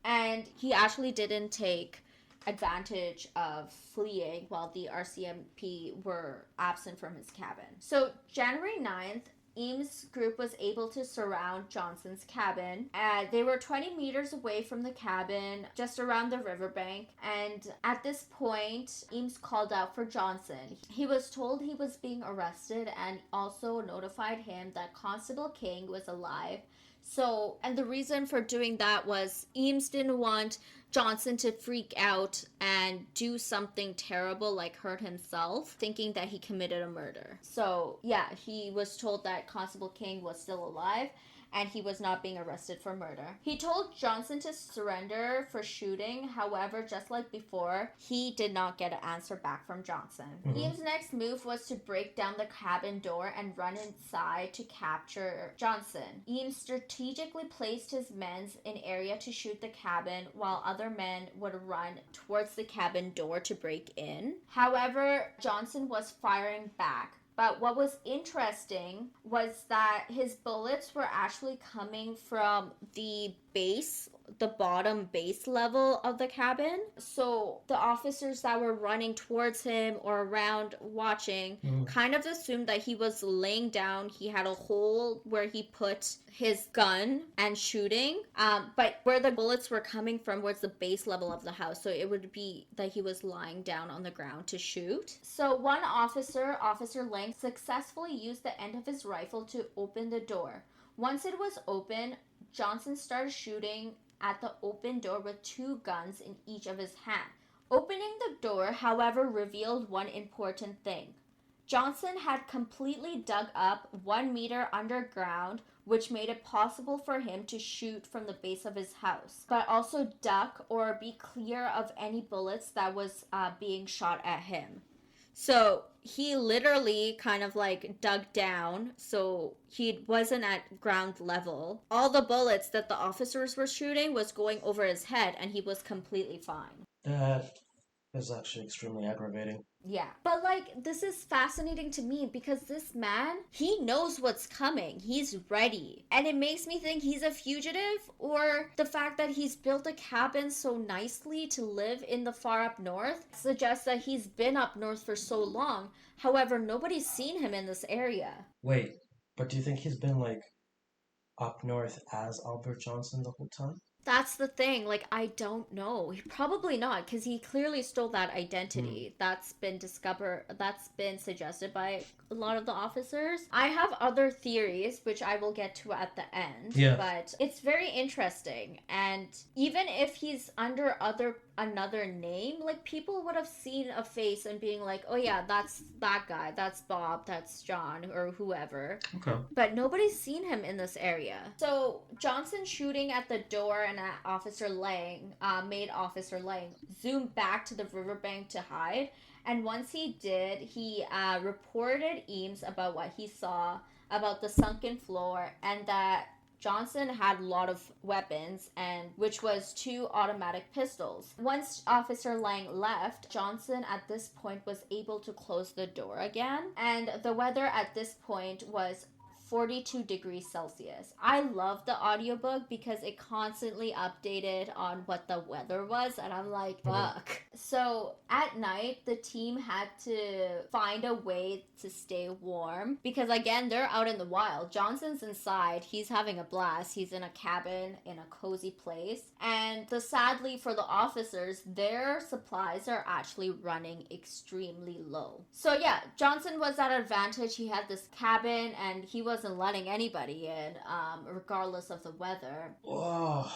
And he actually didn't take advantage of fleeing while the RCMP were absent from his cabin. So, January 9th, Eames' group was able to surround Johnson's cabin. They were 20 meters away from the cabin, just around the riverbank. And at this point, Eames called out for Johnson. He was told he was being arrested and also notified him that Constable King was alive. So, and the reason for doing that was Eames didn't want Johnson to freak out and do something terrible like hurt himself, thinking that he committed a murder. So, yeah, he was told that Constable King was still alive and he was not being arrested for murder. He told Johnson to surrender for shooting. However, just like before, he did not get an answer back from Johnson. Eames' next move was to break down the cabin door and run inside to capture Johnson. Eames strategically placed his men in area to shoot the cabin while other men would run towards the cabin door to break in. However, Johnson was firing back. But what was interesting was that his bullets were actually coming from the base, the bottom base level of the cabin. So the officers that were running towards him or around watching kind of assumed that he was laying down. He had a hole where he put his gun and shooting. But where the bullets were coming from was the base level of the house. So it would be that he was lying down on the ground to shoot. So one officer, Officer Lang, successfully used the end of his rifle to open the door. Once it was open, Johnson started shooting at the open door with two guns in each of his hands. Opening the door, however, revealed one important thing. Johnson had completely dug up 1 meter underground, which made it possible for him to shoot from the base of his house, but also duck or be clear of any bullets that was being shot at him. So he literally kind of like dug down, so he wasn't at ground level. All the bullets that the officers were shooting was going over his head, and he was completely fine. That is actually extremely aggravating. Yeah. But like, this is fascinating to me because this man, he knows what's coming. He's ready. And it makes me think he's a fugitive, or the fact that he's built a cabin so nicely to live in the far up north suggests that he's been up north for so long. However, nobody's seen him in this area. Wait, but do you think he's been like up north as Albert Johnson the whole time? That's the thing. Like, I don't know. Probably not, because he clearly stole that identity. That's been discovered, that's been suggested by a lot of the officers. I have other theories, which I will get to at the end. Yeah. But it's very interesting. And even if he's under another name, like, people would have seen a face and being like, oh yeah, that's that guy, that's Bob, that's John, or whoever. Okay. But nobody's seen him in this area. So Johnson shooting at the door and at Officer Lang made Officer Lang zoom back to the riverbank to hide. And once he did, he reported Eames about what he saw, about the sunken floor, and that Johnson had a lot of weapons, and which was 2 automatic pistols. Once Officer Lang left, Johnson at this point was able to close the door again, and the weather at this point was 42 degrees Celsius. I love the audiobook because it constantly updated on what the weather was, and I'm like, fuck. So at night, the team had to find a way to stay warm because, again, they're out in the wild. Johnson's inside. He's having a blast. He's in a cabin in a cozy place. And sadly for the officers, their supplies are actually running extremely low. So yeah, Johnson was at advantage. He had this cabin and he wasn't letting anybody in, regardless of the weather. Oh,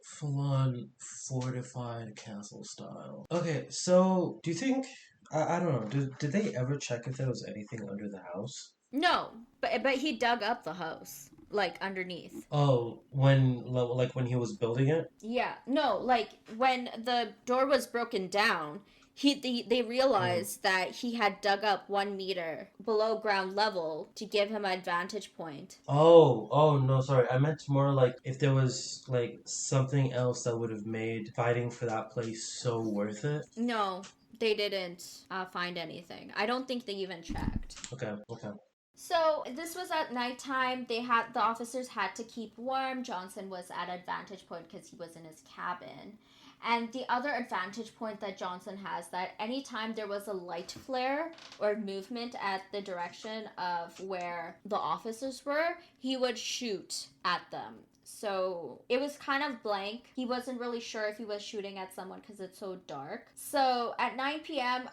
full on fortified castle style. Okay, so do you think I don't know. Did they ever check if there was anything under the house? No, but he dug up the house like underneath. Oh, like when he was building it? Yeah, no, like when the door was broken down, they Mm. realized that he had dug up 1 meter below ground level to give him an vantage point. Oh, no, sorry. I meant more like if there was like something else that would have made fighting for that place so worth it. No, they didn't find anything. I don't think they even checked. Okay, okay. So this was at nighttime. The officers had to keep warm. Johnson was at a vantage point because he was in his cabin. And the other advantage point that Johnson has that anytime there was a light flare or movement at the direction of where the officers were, he would shoot at them. So it was kind of blank. He wasn't really sure if he was shooting at someone because it's so dark. So at 9 p.m.,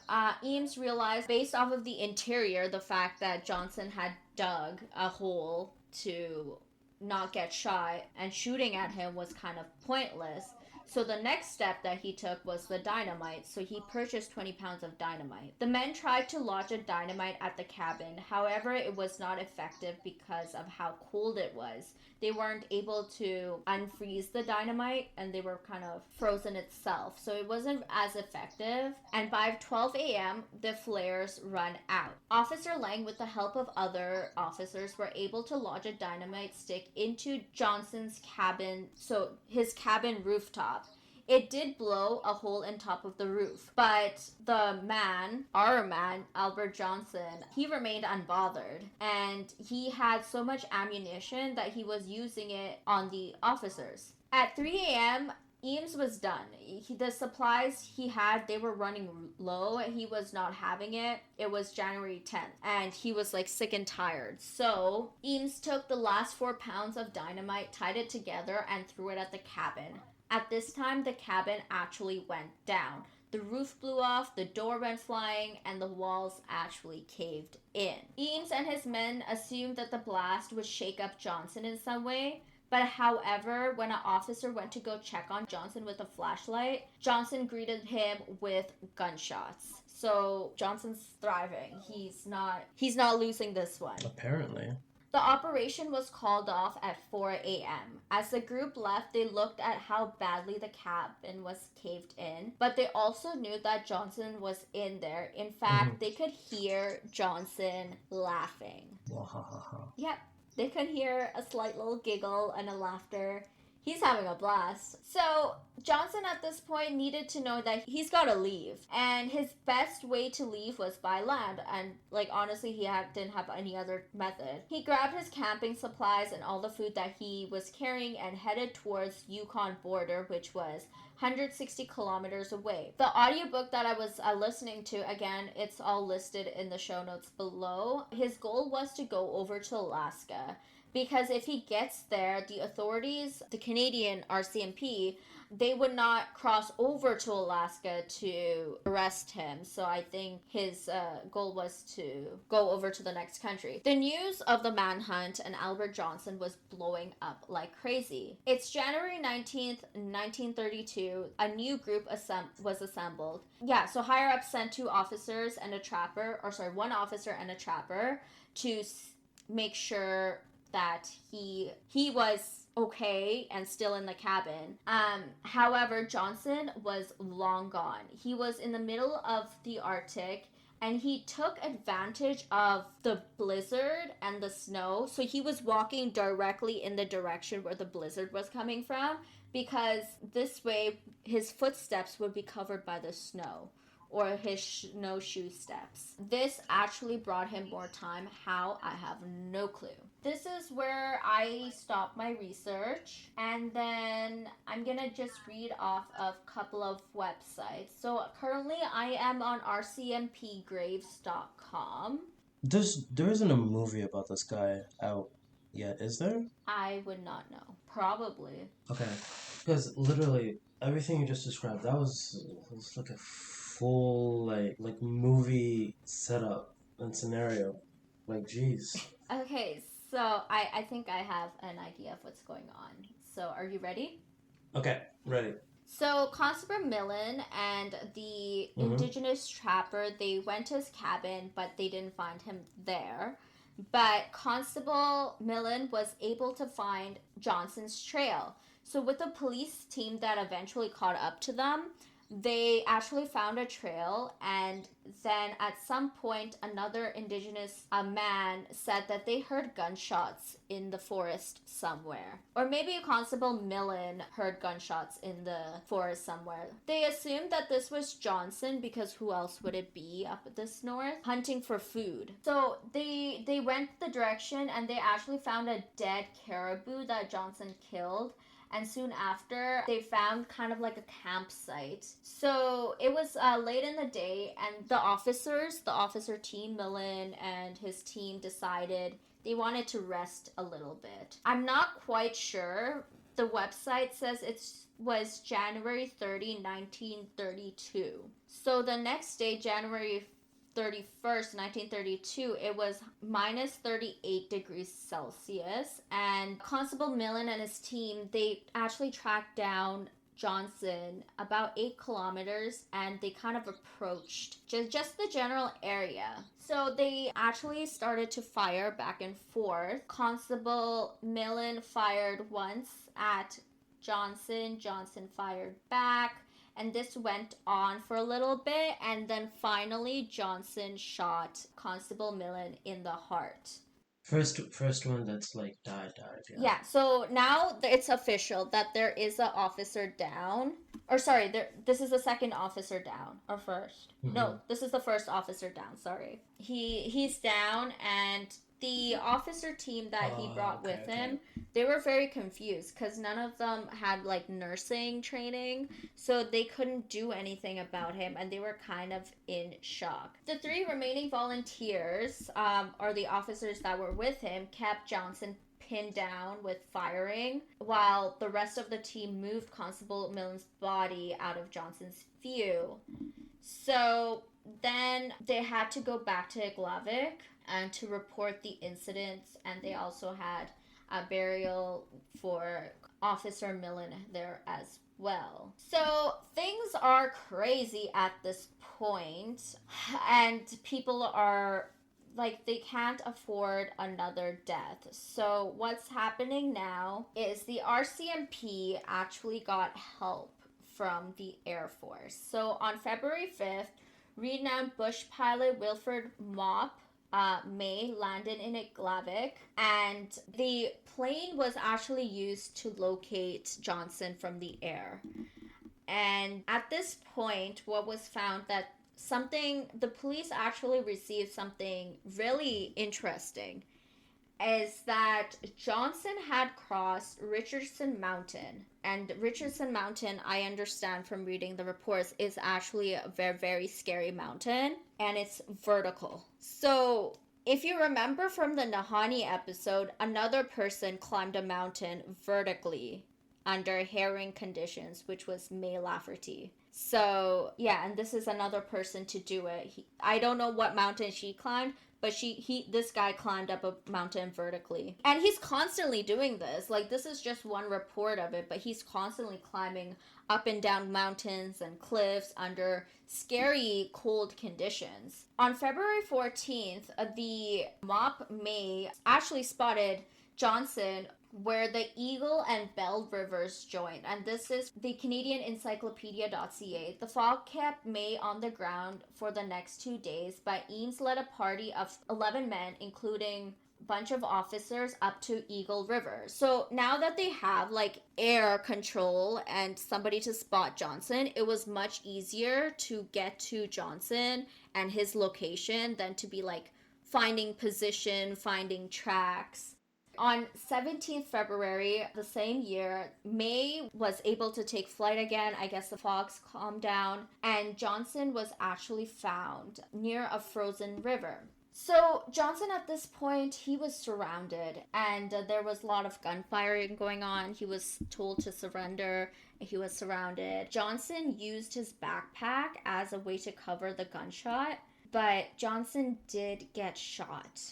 Eames realized, based off of the interior, the fact that Johnson had dug a hole to not get shot and shooting at him was kind of pointless. So the next step that he took was the dynamite. So he purchased 20 pounds of dynamite. The men tried to lodge a dynamite at the cabin. However, it was not effective because of how cold it was. They weren't able to unfreeze the dynamite and they were kind of frozen itself. So it wasn't as effective. And by 12 a.m., the flares run out. Officer Lang, with the help of other officers, were able to lodge a dynamite stick into Johnson's cabin, so his cabin rooftop. It did blow a hole in top of the roof, but our man, Albert Johnson, he remained unbothered, and he had so much ammunition that he was using it on the officers. At 3 a.m., Eames was done. The supplies he had, they were running low. He was not having it. It was January 10th, and he was like sick and tired. So Eames took the last 4 pounds of dynamite, tied it together, and threw it at the cabin. At this time, the cabin actually went down. The roof blew off, the door went flying, and the walls actually caved in. Eames and his men assumed that the blast would shake up Johnson in some way. But however, when an officer went to go check on Johnson with a flashlight, Johnson greeted him with gunshots. So Johnson's thriving. He's not losing this one. Apparently. The operation was called off at 4 a.m. As the group left, they looked at how badly the cabin was caved in, but they also knew that Johnson was in there. In Mm-hmm. fact, they could hear Johnson laughing. Wahahaha. Yep, they could hear a slight little giggle and a laughter. He's having a blast. So, Johnson at this point needed to know that he's got to leave. And his best way to leave was by land. And, like, honestly, didn't have any other method. He grabbed his camping supplies and all the food that he was carrying and headed towards Yukon border, which was 160 kilometers away. The audiobook that I was listening to, again, it's all listed in the show notes below. His goal was to go over to Alaska, because if he gets there, the authorities, the Canadian RCMP, they would not cross over to Alaska to arrest him. So I think his goal was to go over to the next country. The news of the manhunt and Albert Johnson was blowing up like crazy. It's January 19th, 1932. A new group was assembled. Yeah, so higher up sent one officer and a trapper to make sure that he was okay and still in the cabin. However, Johnson was long gone. He was in the middle of the Arctic, and he took advantage of the blizzard and the snow. So he was walking directly in the direction where the blizzard was coming from, because this way his footsteps would be covered by the snow, or his snowshoe steps. This actually brought him more time. How? I have no clue. This is where I stop my research, and then I'm gonna just read off a couple of websites. So currently I am on rcmpgraves.com. There isn't a movie about this guy out yet, is there? I would not know. Probably. Okay, because literally everything you just described, was like a full like movie setup and scenario. Like, geez. Okay, so I think I have an idea of what's going on. So are you ready? Okay, ready. So Constable Millen and the Mm-hmm. indigenous trapper, they went to his cabin, but they didn't find him there. But Constable Millen was able to find Johnson's trail. So with the police team that eventually caught up to them, they actually found a trail, and then at some point another indigenous man said that they heard gunshots in the forest somewhere, or maybe Constable Millen heard gunshots in the forest somewhere. They assumed that this was Johnson, because who else would it be up this north hunting for food. So they went the direction, and they actually found a dead caribou that Johnson killed, and soon after they found kind of like a campsite. So it was late in the day, and the officer team, Millen and his team, decided they wanted to rest a little bit. I'm not quite sure. The website says it was January 30, 1932. So the next day, January 31st, 1932, it was minus 38 degrees Celsius. And Constable Millen and his team, they actually tracked down Johnson about 8 kilometers, and they kind of approached just the general area. So they actually started to fire back and forth. Constable Millen fired once at Johnson. Johnson fired back, and this went on for a little bit, and then finally Johnson shot Constable Millen in the heart. First one that's like died. Yeah. Yeah, so now it's official that there is an officer down. Or sorry, this is the second officer down. Or first. Mm-hmm. No, this is the first officer down, sorry. He's down, and the officer team that he Oh, brought with okay. him, they were very confused because none of them had like nursing training, so they couldn't do anything about him, and they were kind of in shock. The three remaining volunteers, or the officers that were with him, kept Johnson pinned down with firing, while the rest of the team moved Constable Millen's body out of Johnson's view. So then they had to go back to Iglavik and to report the incidents, and they also had a burial for Officer Millen there as well. So things are crazy at this point, and people are like, they can't afford another death. So what's happening now is the RCMP actually got help from the Air Force. So on February 5th, renowned bush pilot Wilfred May landed in Iglavik, and the plane was actually used to locate Johnson from the air. And at this point, what was found that the police actually received something really interesting, is that Johnson had crossed Richardson Mountain. And Richardson Mountain, I understand from reading the reports, is actually a very, very scary mountain, and it's vertical. So if you remember from the Nahanni episode, another person climbed a mountain vertically under harrowing conditions, which was May Lafferty. So yeah, and this is another person to do it. I don't know what mountain she climbed, but this guy climbed up a mountain vertically, and he's constantly doing this. Like, this is just one report of it, but he's constantly climbing up and down mountains and cliffs under scary cold conditions. On February 14th, the MOP May actually spotted Johnson where the Eagle and Bell Rivers join, and this is the Canadian Encyclopedia.ca. The fog kept May on the ground for the next 2 days, but Eames led a party of 11 men, including a bunch of officers, up to Eagle River. So now that they have like air control and somebody to spot Johnson, it was much easier to get to Johnson and his location than to be like finding position, finding tracks. On 17th February the same year, May was able to take flight again. I guess the fogs calmed down, and Johnson was actually found near a frozen river. So Johnson, at this point, he was surrounded, and there was a lot of gunfiring going on. He was told to surrender. He was surrounded. Johnson used his backpack as a way to cover the gunshot, but Johnson did get shot.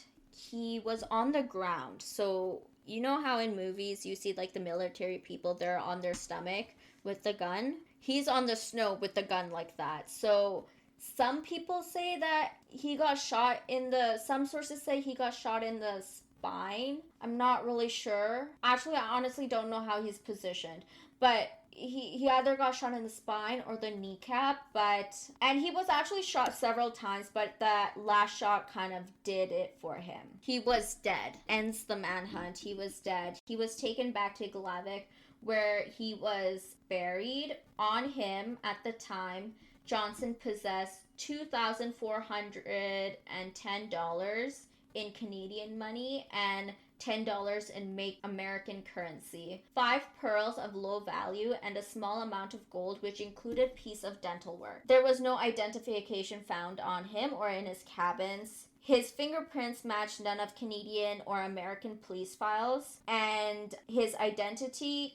He was on the ground. So you know how in movies you see like the military people, they're on their stomach with the gun? he's on the snow with a gun like that. So some people say that he got shot in the, some sources say he got shot in the spine. I'm not really sure. Actually, I honestly don't know how he's positioned, but he either got shot in the spine or the kneecap, but and he was actually shot several times, but that last shot kind of did it for him. He was dead. Ends the manhunt. He was dead. He was taken back to Glavik, where he was buried. On him at the time, Johnson possessed $2,410 in Canadian money and $10 in make American currency, 5 pearls of low value, and a small amount of gold, which included piece of dental work. There was no identification found on him or in his cabins. His fingerprints matched none of Canadian or American police files, and his identity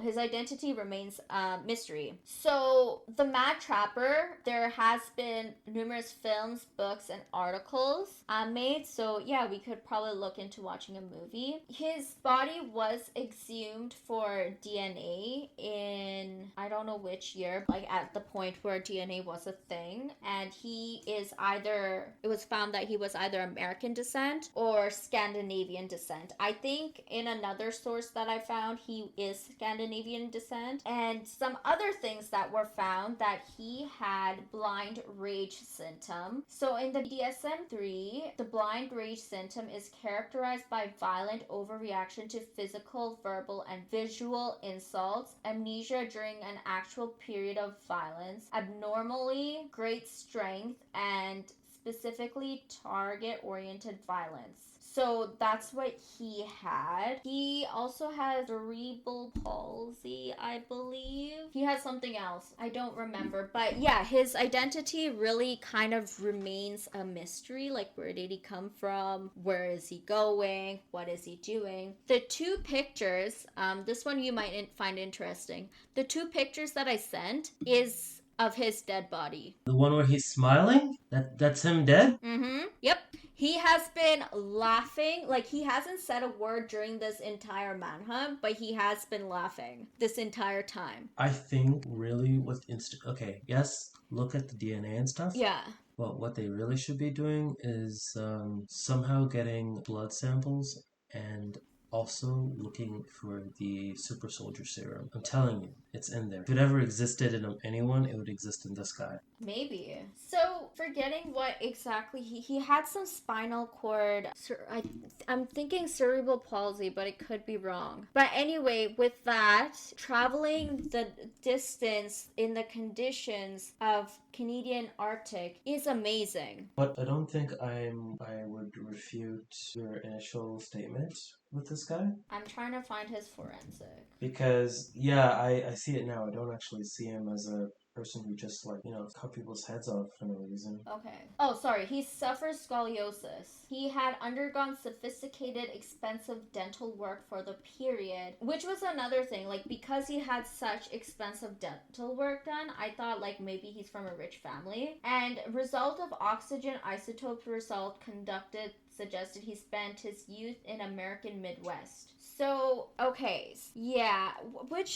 his identity remains a mystery. So, the Mad Trapper, there has been numerous films, books, and articles made, so yeah, we could probably look into watching a movie. His body was exhumed for DNA in, I don't know which year, like at the point where DNA was a thing, and it was found that he was either American descent or Scandinavian descent. I think in another source that I found, he is Scandinavian descent. And some other things that were found, that he had blind rage symptom. So in the DSM-3, the blind rage symptom is characterized by violent overreaction to physical, verbal, and visual insults, amnesia during an actual period of violence, abnormally great strength, and specifically target-oriented violence. So that's what he had. He also has cerebral palsy, I believe. He has something else. I don't remember. But yeah, his identity really kind of remains a mystery. Like, where did he come from? Where is he going? What is he doing? The 2 pictures, this one you might find interesting. The 2 pictures that I sent is of his dead body. The one where he's smiling? That's him dead? Mm-hmm. Yep. He has been laughing. Like, he hasn't said a word during this entire manhunt, but he has been laughing this entire time. I think really okay, yes, look at the DNA and stuff. Yeah. But what they really should be doing is somehow getting blood samples and also looking for the super soldier serum. I'm telling you, it's in there. If it ever existed in anyone, it would exist in this guy. Maybe. So, forgetting what exactly he had some spinal cord. I'm thinking cerebral palsy, but it could be wrong. But anyway, with that, traveling the distance in the conditions of Canadian Arctic is amazing. But I don't think I would refute your initial statement with this guy. I'm trying to find his forensic. Because, yeah, I see it now. I don't actually see him as a person who just, like, cut people's heads off for no reason. Okay. Oh, sorry. He suffers scoliosis. He had undergone sophisticated, expensive dental work for the period, which was another thing. Like, because he had such expensive dental work done, I thought, like, maybe he's from a rich family. And result of oxygen isotope result conducted suggested he spent his youth in American Midwest. So, okay, yeah, like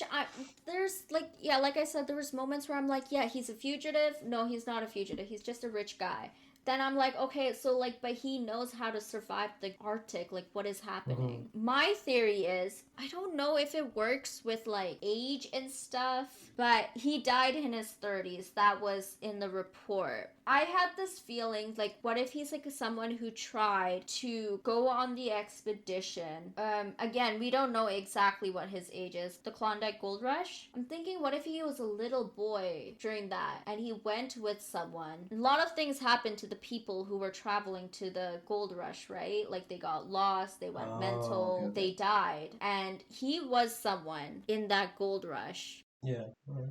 I said, there was moments where I'm like, yeah, he's a fugitive. No, he's not a fugitive. He's just a rich guy. Then I'm like, okay, so, like, but he knows how to survive the Arctic. Like, what is happening? Mm-hmm. My theory is, I don't know if it works with, like, age and stuff, but he died in his 30s. That was in the report. I had this feeling, like, what if he's, like, someone who tried to go on the expedition? Again, we don't know exactly what his age is. The Klondike Gold Rush? I'm thinking, what if he was a little boy during that, and he went with someone? A lot of things happened to the people who were traveling to the gold rush, right? Like, they got lost, they went mental, okay. They died. And he was someone in that gold rush. Yeah,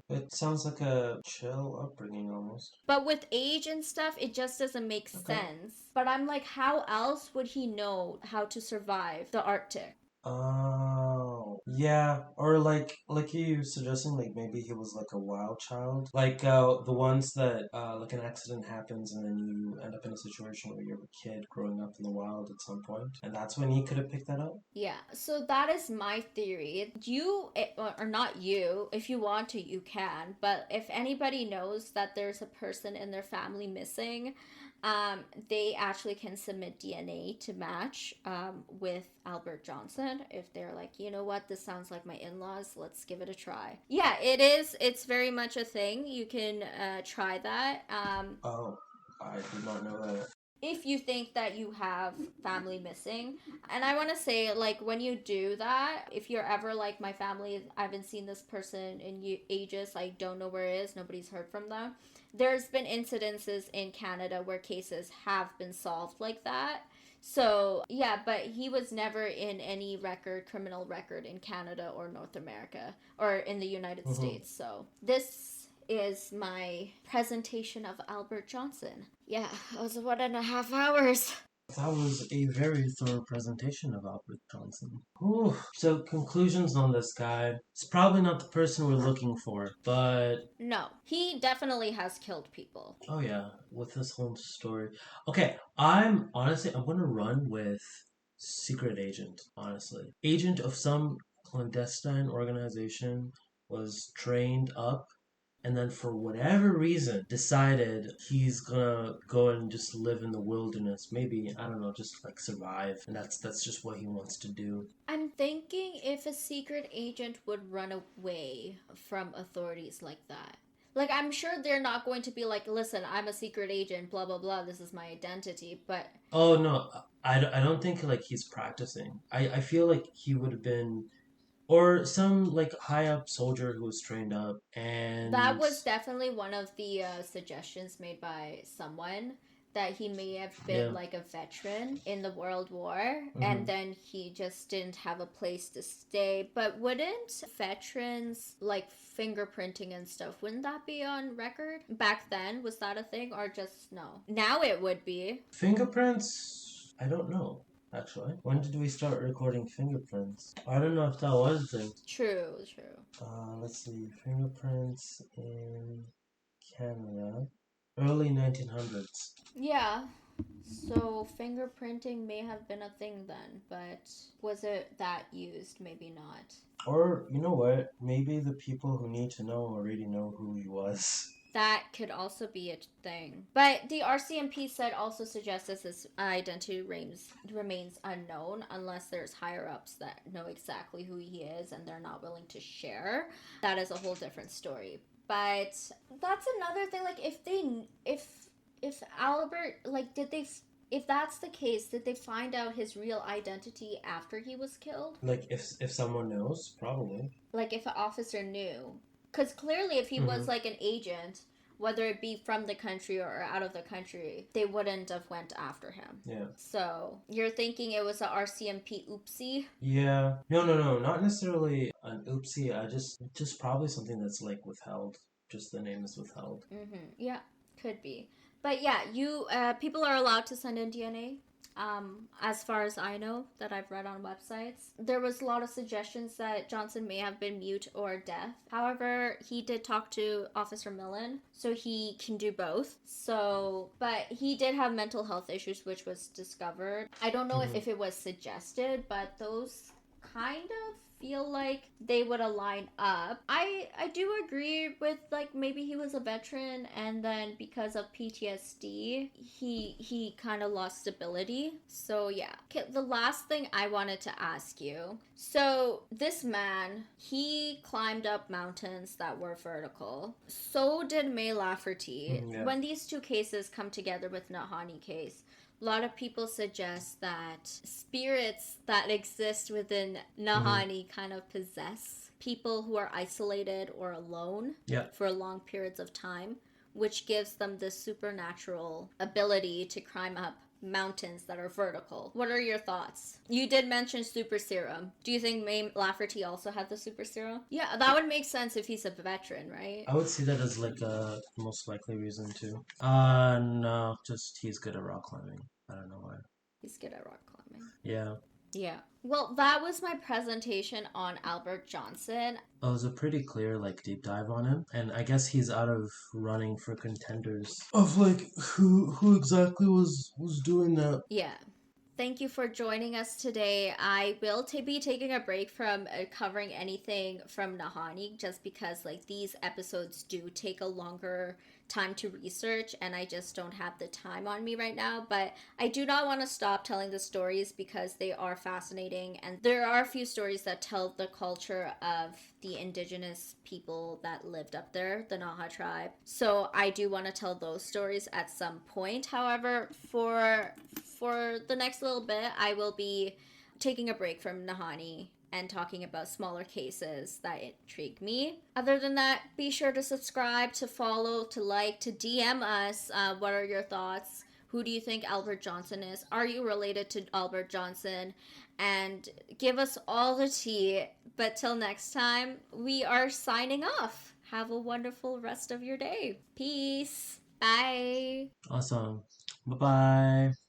it sounds like a chill upbringing almost. But with age and stuff, it just doesn't make sense. But I'm like, how else would he know how to survive the Arctic? Oh, Yeah, or like you suggesting like maybe he was like a wild child, like the ones that like an accident happens and then you end up in a situation where you're a kid growing up in the wild at some point, and that's when he could have picked that up. Yeah, so that is my theory. Or not you, if you want to, you can. But if anybody knows that there's a person in their family missing, they actually can submit DNA to match with Albert Johnson. If they're like, you know what, this sounds like my in laws, let's give it a try. Yeah, it is. It's very much a thing. You can try that. Oh, I did not know that. If you think that you have family missing. And I want to say, like, when you do that, if you're ever like, my family, I haven't seen this person in ages, I don't know where it is, nobody's heard from them. There's been incidences in Canada where cases have been solved like that. So, yeah, but he was never in any criminal record in Canada or North America or in the United Hmm. States. So, this is my presentation of Albert Johnson. Yeah, it was 1.5 hours. That was a very thorough presentation of Albert Johnson. Whew. So conclusions on this guy. It's probably not the person we're looking for, but No, he definitely has killed people. oh yeah, with this whole story. Okay, I'm gonna run with secret agent, honestly. Agent of some clandestine organization was trained up and then for whatever reason decided he's gonna go and just live in the wilderness. Maybe, I don't know, just like survive. And that's just what he wants to do. I'm thinking if a secret agent would run away from authorities like that. Like, I'm sure they're not going to be like, listen, I'm a secret agent, blah, blah, blah, this is my identity. But Oh no, I don't think like he's practicing. I feel like he would have been or some like high up soldier who was trained up that and was definitely one of the suggestions made by someone, that he may have been yeah. like a veteran in the World War and Hmm. then he just didn't have a place to stay. But wouldn't veterans like fingerprinting and stuff, wouldn't that be on record? Back then, was that a thing or just no? Now it would be. Fingerprints, I don't know actually. When did we start recording fingerprints? I don't know if that was a thing. True, true. Let's see, fingerprints in Canada, early 1900s. Yeah. So fingerprinting may have been a thing then, but was it that used? Maybe not. Or, you know what? Maybe the people who need to know already know who he was. That could also be a thing. But the RCMP said also suggests that his identity remains unknown unless there's higher ups that know exactly who he is and they're not willing to share. That is a whole different story. But that's another thing. Like, if Albert, like, if that's the case, did they find out his real identity after he was killed? Like, if someone knows, probably. Like, if an officer knew, because clearly if he was Hmm. like an agent, whether it be from the country or out of the country, they wouldn't have went after him. Yeah. So you're thinking it was a RCMP oopsie? Yeah. No, no, no, not necessarily an oopsie. Just probably something that's like withheld. Just the name is withheld. Yeah, could be. But yeah, you people are allowed to send in DNA. As far as I know, that I've read on websites, there was a lot of suggestions that Johnson may have been mute or deaf. However, he did talk to Officer Millen, so he can do both. So, but he did have mental health issues, which was discovered. I don't know Hmm. if it was suggested, but those kind of feel like they would align up. I do agree with, like, maybe he was a veteran and then because of PTSD he kind of lost stability. So yeah. Okay, the last thing I wanted to ask you. So this man, he climbed up mountains that were vertical. So did May Lafferty. Hmm. Yeah. When these two cases come together with Nahanni case, a lot of people suggest that spirits that exist within Hmm. Nahanni kind of possess people who are isolated or alone Yeah. for long periods of time, which gives them this supernatural ability to climb up mountains that are vertical. What are your thoughts? You did mention super serum. Do you think May Lafferty also had the super serum? Yeah, that would make sense if he's a veteran, right? I would see that as like a most likely reason too. No, just he's good at rock climbing. I don't know why. He's good at rock climbing. Yeah. Yeah. Well, that was my presentation on Albert Johnson. It was a pretty clear like deep dive on him, and I guess he's out of running for contenders of like who exactly was doing that. Yeah. Thank you for joining us today. I will be taking a break from covering anything from Nahanni just because like these episodes do take a longer time to research and I just don't have the time on me right now, but I do not want to stop telling the stories because they are fascinating and there are a few stories that tell the culture of the indigenous people that lived up there, the Naha tribe. So I do want to tell those stories at some point. However, for the next little bit, I will be taking a break from Nahanni and talking about smaller cases that intrigue me. Other than that, be sure to subscribe, to follow, to like, to DM us. What are your thoughts? Who do you think Albert Johnson is? Are you related to Albert Johnson? And give us all the tea. But till next time, we are signing off. Have a wonderful rest of your day. Peace. Bye. Awesome. Bye bye.